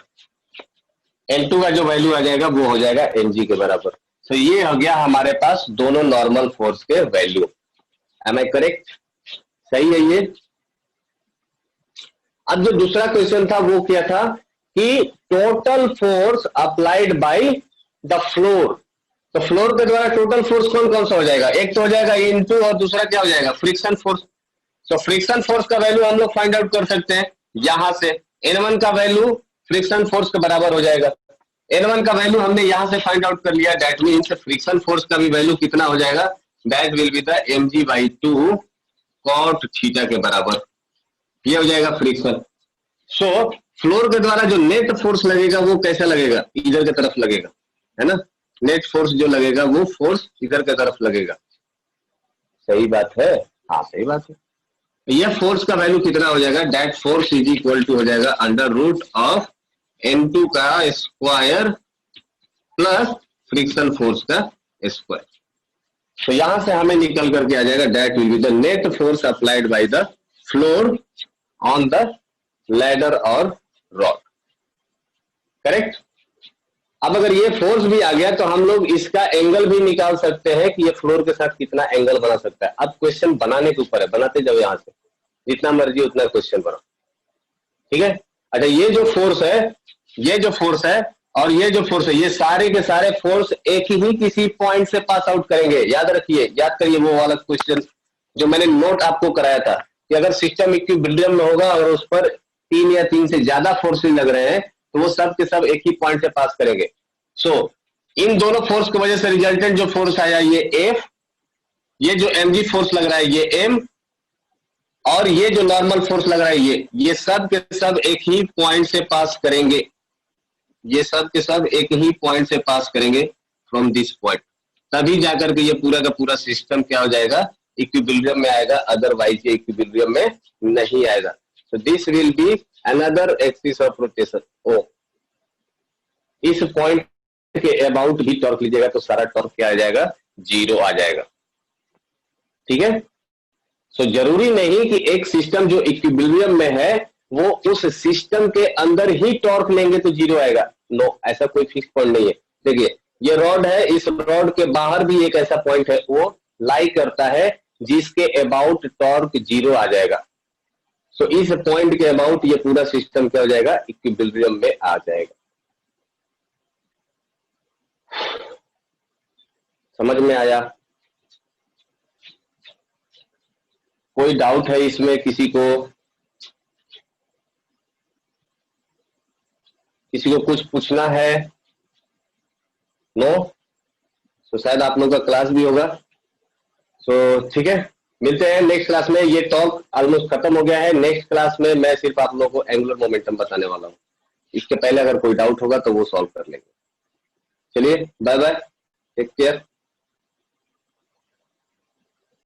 N2 का जो वैल्यू आ जाएगा वो हो जाएगा mg के बराबर। सो ये हो गया हमारे पास दोनों नॉर्मल फोर्स के वैल्यू। एम आई करेक्ट, सही है ये। अब जो दूसरा क्वेश्चन था वो क्या था कि total force applied by the floor. तो फ्लोर के द्वारा टोटल फोर्स कौन कौन सा हो जाएगा, एक तो हो जाएगा इनटू, और दूसरा क्या हो जाएगा, फ्रिक्शन फोर्स। तो फ्रिक्शन फोर्स का वैल्यू हम लोग फाइंड आउट कर सकते हैं यहां से, N1 का वैल्यू फ्रिक्शन फोर्स के बराबर हो जाएगा। N1 का वैल्यू हमने यहां से फाइंड आउट कर लिया, दैट मीन्स फ्रिक्शन फोर्स का भी वैल्यू कितना हो जाएगा, that will be the mg/2 cot theta के बराबर, ये हो जाएगा फ्रिक्शन। सो फ्लोर के द्वारा जो नेट फोर्स लगेगा वो कैसा लगेगा, इधर की तरफ लगेगा, है ना। नेट फोर्स जो लगेगा वो फोर्स इधर की तरफ लगेगा, सही बात है। हाँ सही बात है। यह फोर्स का वैल्यू कितना हो जाएगा, that force is equal to हो जाएगा अंडर रूट ऑफ N2 का स्क्वायर प्लस फ्रिक्शन फोर्स का स्क्वायर। तो यहां से हमें निकल करके आ जाएगा that will be the net force applied by the floor on the ladder और रॉड। करेक्ट। अब अगर ये फोर्स भी आ गया तो हम लोग इसका एंगल भी निकाल सकते हैं कि ये फ्लोर के साथ कितना एंगल बना सकता है। अब क्वेश्चन बनाने के ऊपर है, बनाते जाओ यहां से जितना मर्जी उतना क्वेश्चन बनाओ, ठीक है। अच्छा ये जो फोर्स है, ये जो फोर्स है और ये जो फोर्स है, ये सारे के सारे फोर्स एक ही किसी पॉइंट से पास आउट करेंगे। याद रखिए, याद करिए वो वाला क्वेश्चन जो मैंने नोट आपको कराया था कि अगर सिस्टम इक्विलिब्रियम में होगा और उस पर 3 या 3 से ज्यादा फोर्सेज लग रहे हैं तो वो सब के सब एक ही पॉइंट से पास करेंगे। सो इन दोनों फोर्स की वजह से रिजल्टेंट जो फोर्स आया ये F, ये जो mg फोर्स लग रहा है ये m, और ये जो नॉर्मल फोर्स लग रहा है ये सब के सब एक ही पॉइंट से पास करेंगे। ये सब के सब एक ही पॉइंट से पास करेंगे फ्रॉम दिस पॉइंट, तभी जाकर के ये पूरा का पूरा सिस्टम क्या हो जाएगा, इक्विलिब्रियम में आएगा, अदरवाइज ये इक्विलिब्रियम में नहीं आएगा। So this will be another axis of rotation O। इस पॉइंट के अबाउट भी टॉर्क लीजिएगा तो सारा टॉर्क क्या आ जाएगा, 0 आ जाएगा। ठीक है। सो जरूरी नहीं कि एक सिस्टम जो इक्विलिब्रियम में है वो उस सिस्टम के अंदर ही टॉर्क लेंगे तो 0 आएगा। नो, ऐसा कोई फिक्स पॉइंट नहीं है। देखिए ये रॉड है, इस रॉड के बाहर भी एक ऐसा पॉइंट है वो लाई करता है जिसके अबाउट टॉर्क 0 आ जाएगा। सो इस पॉइंट के अबाउट ये पूरा सिस्टम क्या हो जाएगा, इक्विलिब्रियम में आ जाएगा। समझ में आया? कोई डाउट है इसमें किसी को? किसी को कुछ पूछना है? नो? तो शायद आप लोगों का क्लास भी होगा। सो ठीक है, मिलते हैं नेक्स्ट क्लास में। ये टॉक ऑलमोस्ट खत्म हो गया है। नेक्स्ट क्लास में मैं सिर्फ आप लोगों को एंगुलर मोमेंटम बताने वाला हूँ। इसके पहले अगर कोई डाउट होगा तो वो सॉल्व कर लेंगे। चलिए बाय बाय, टेक केयर।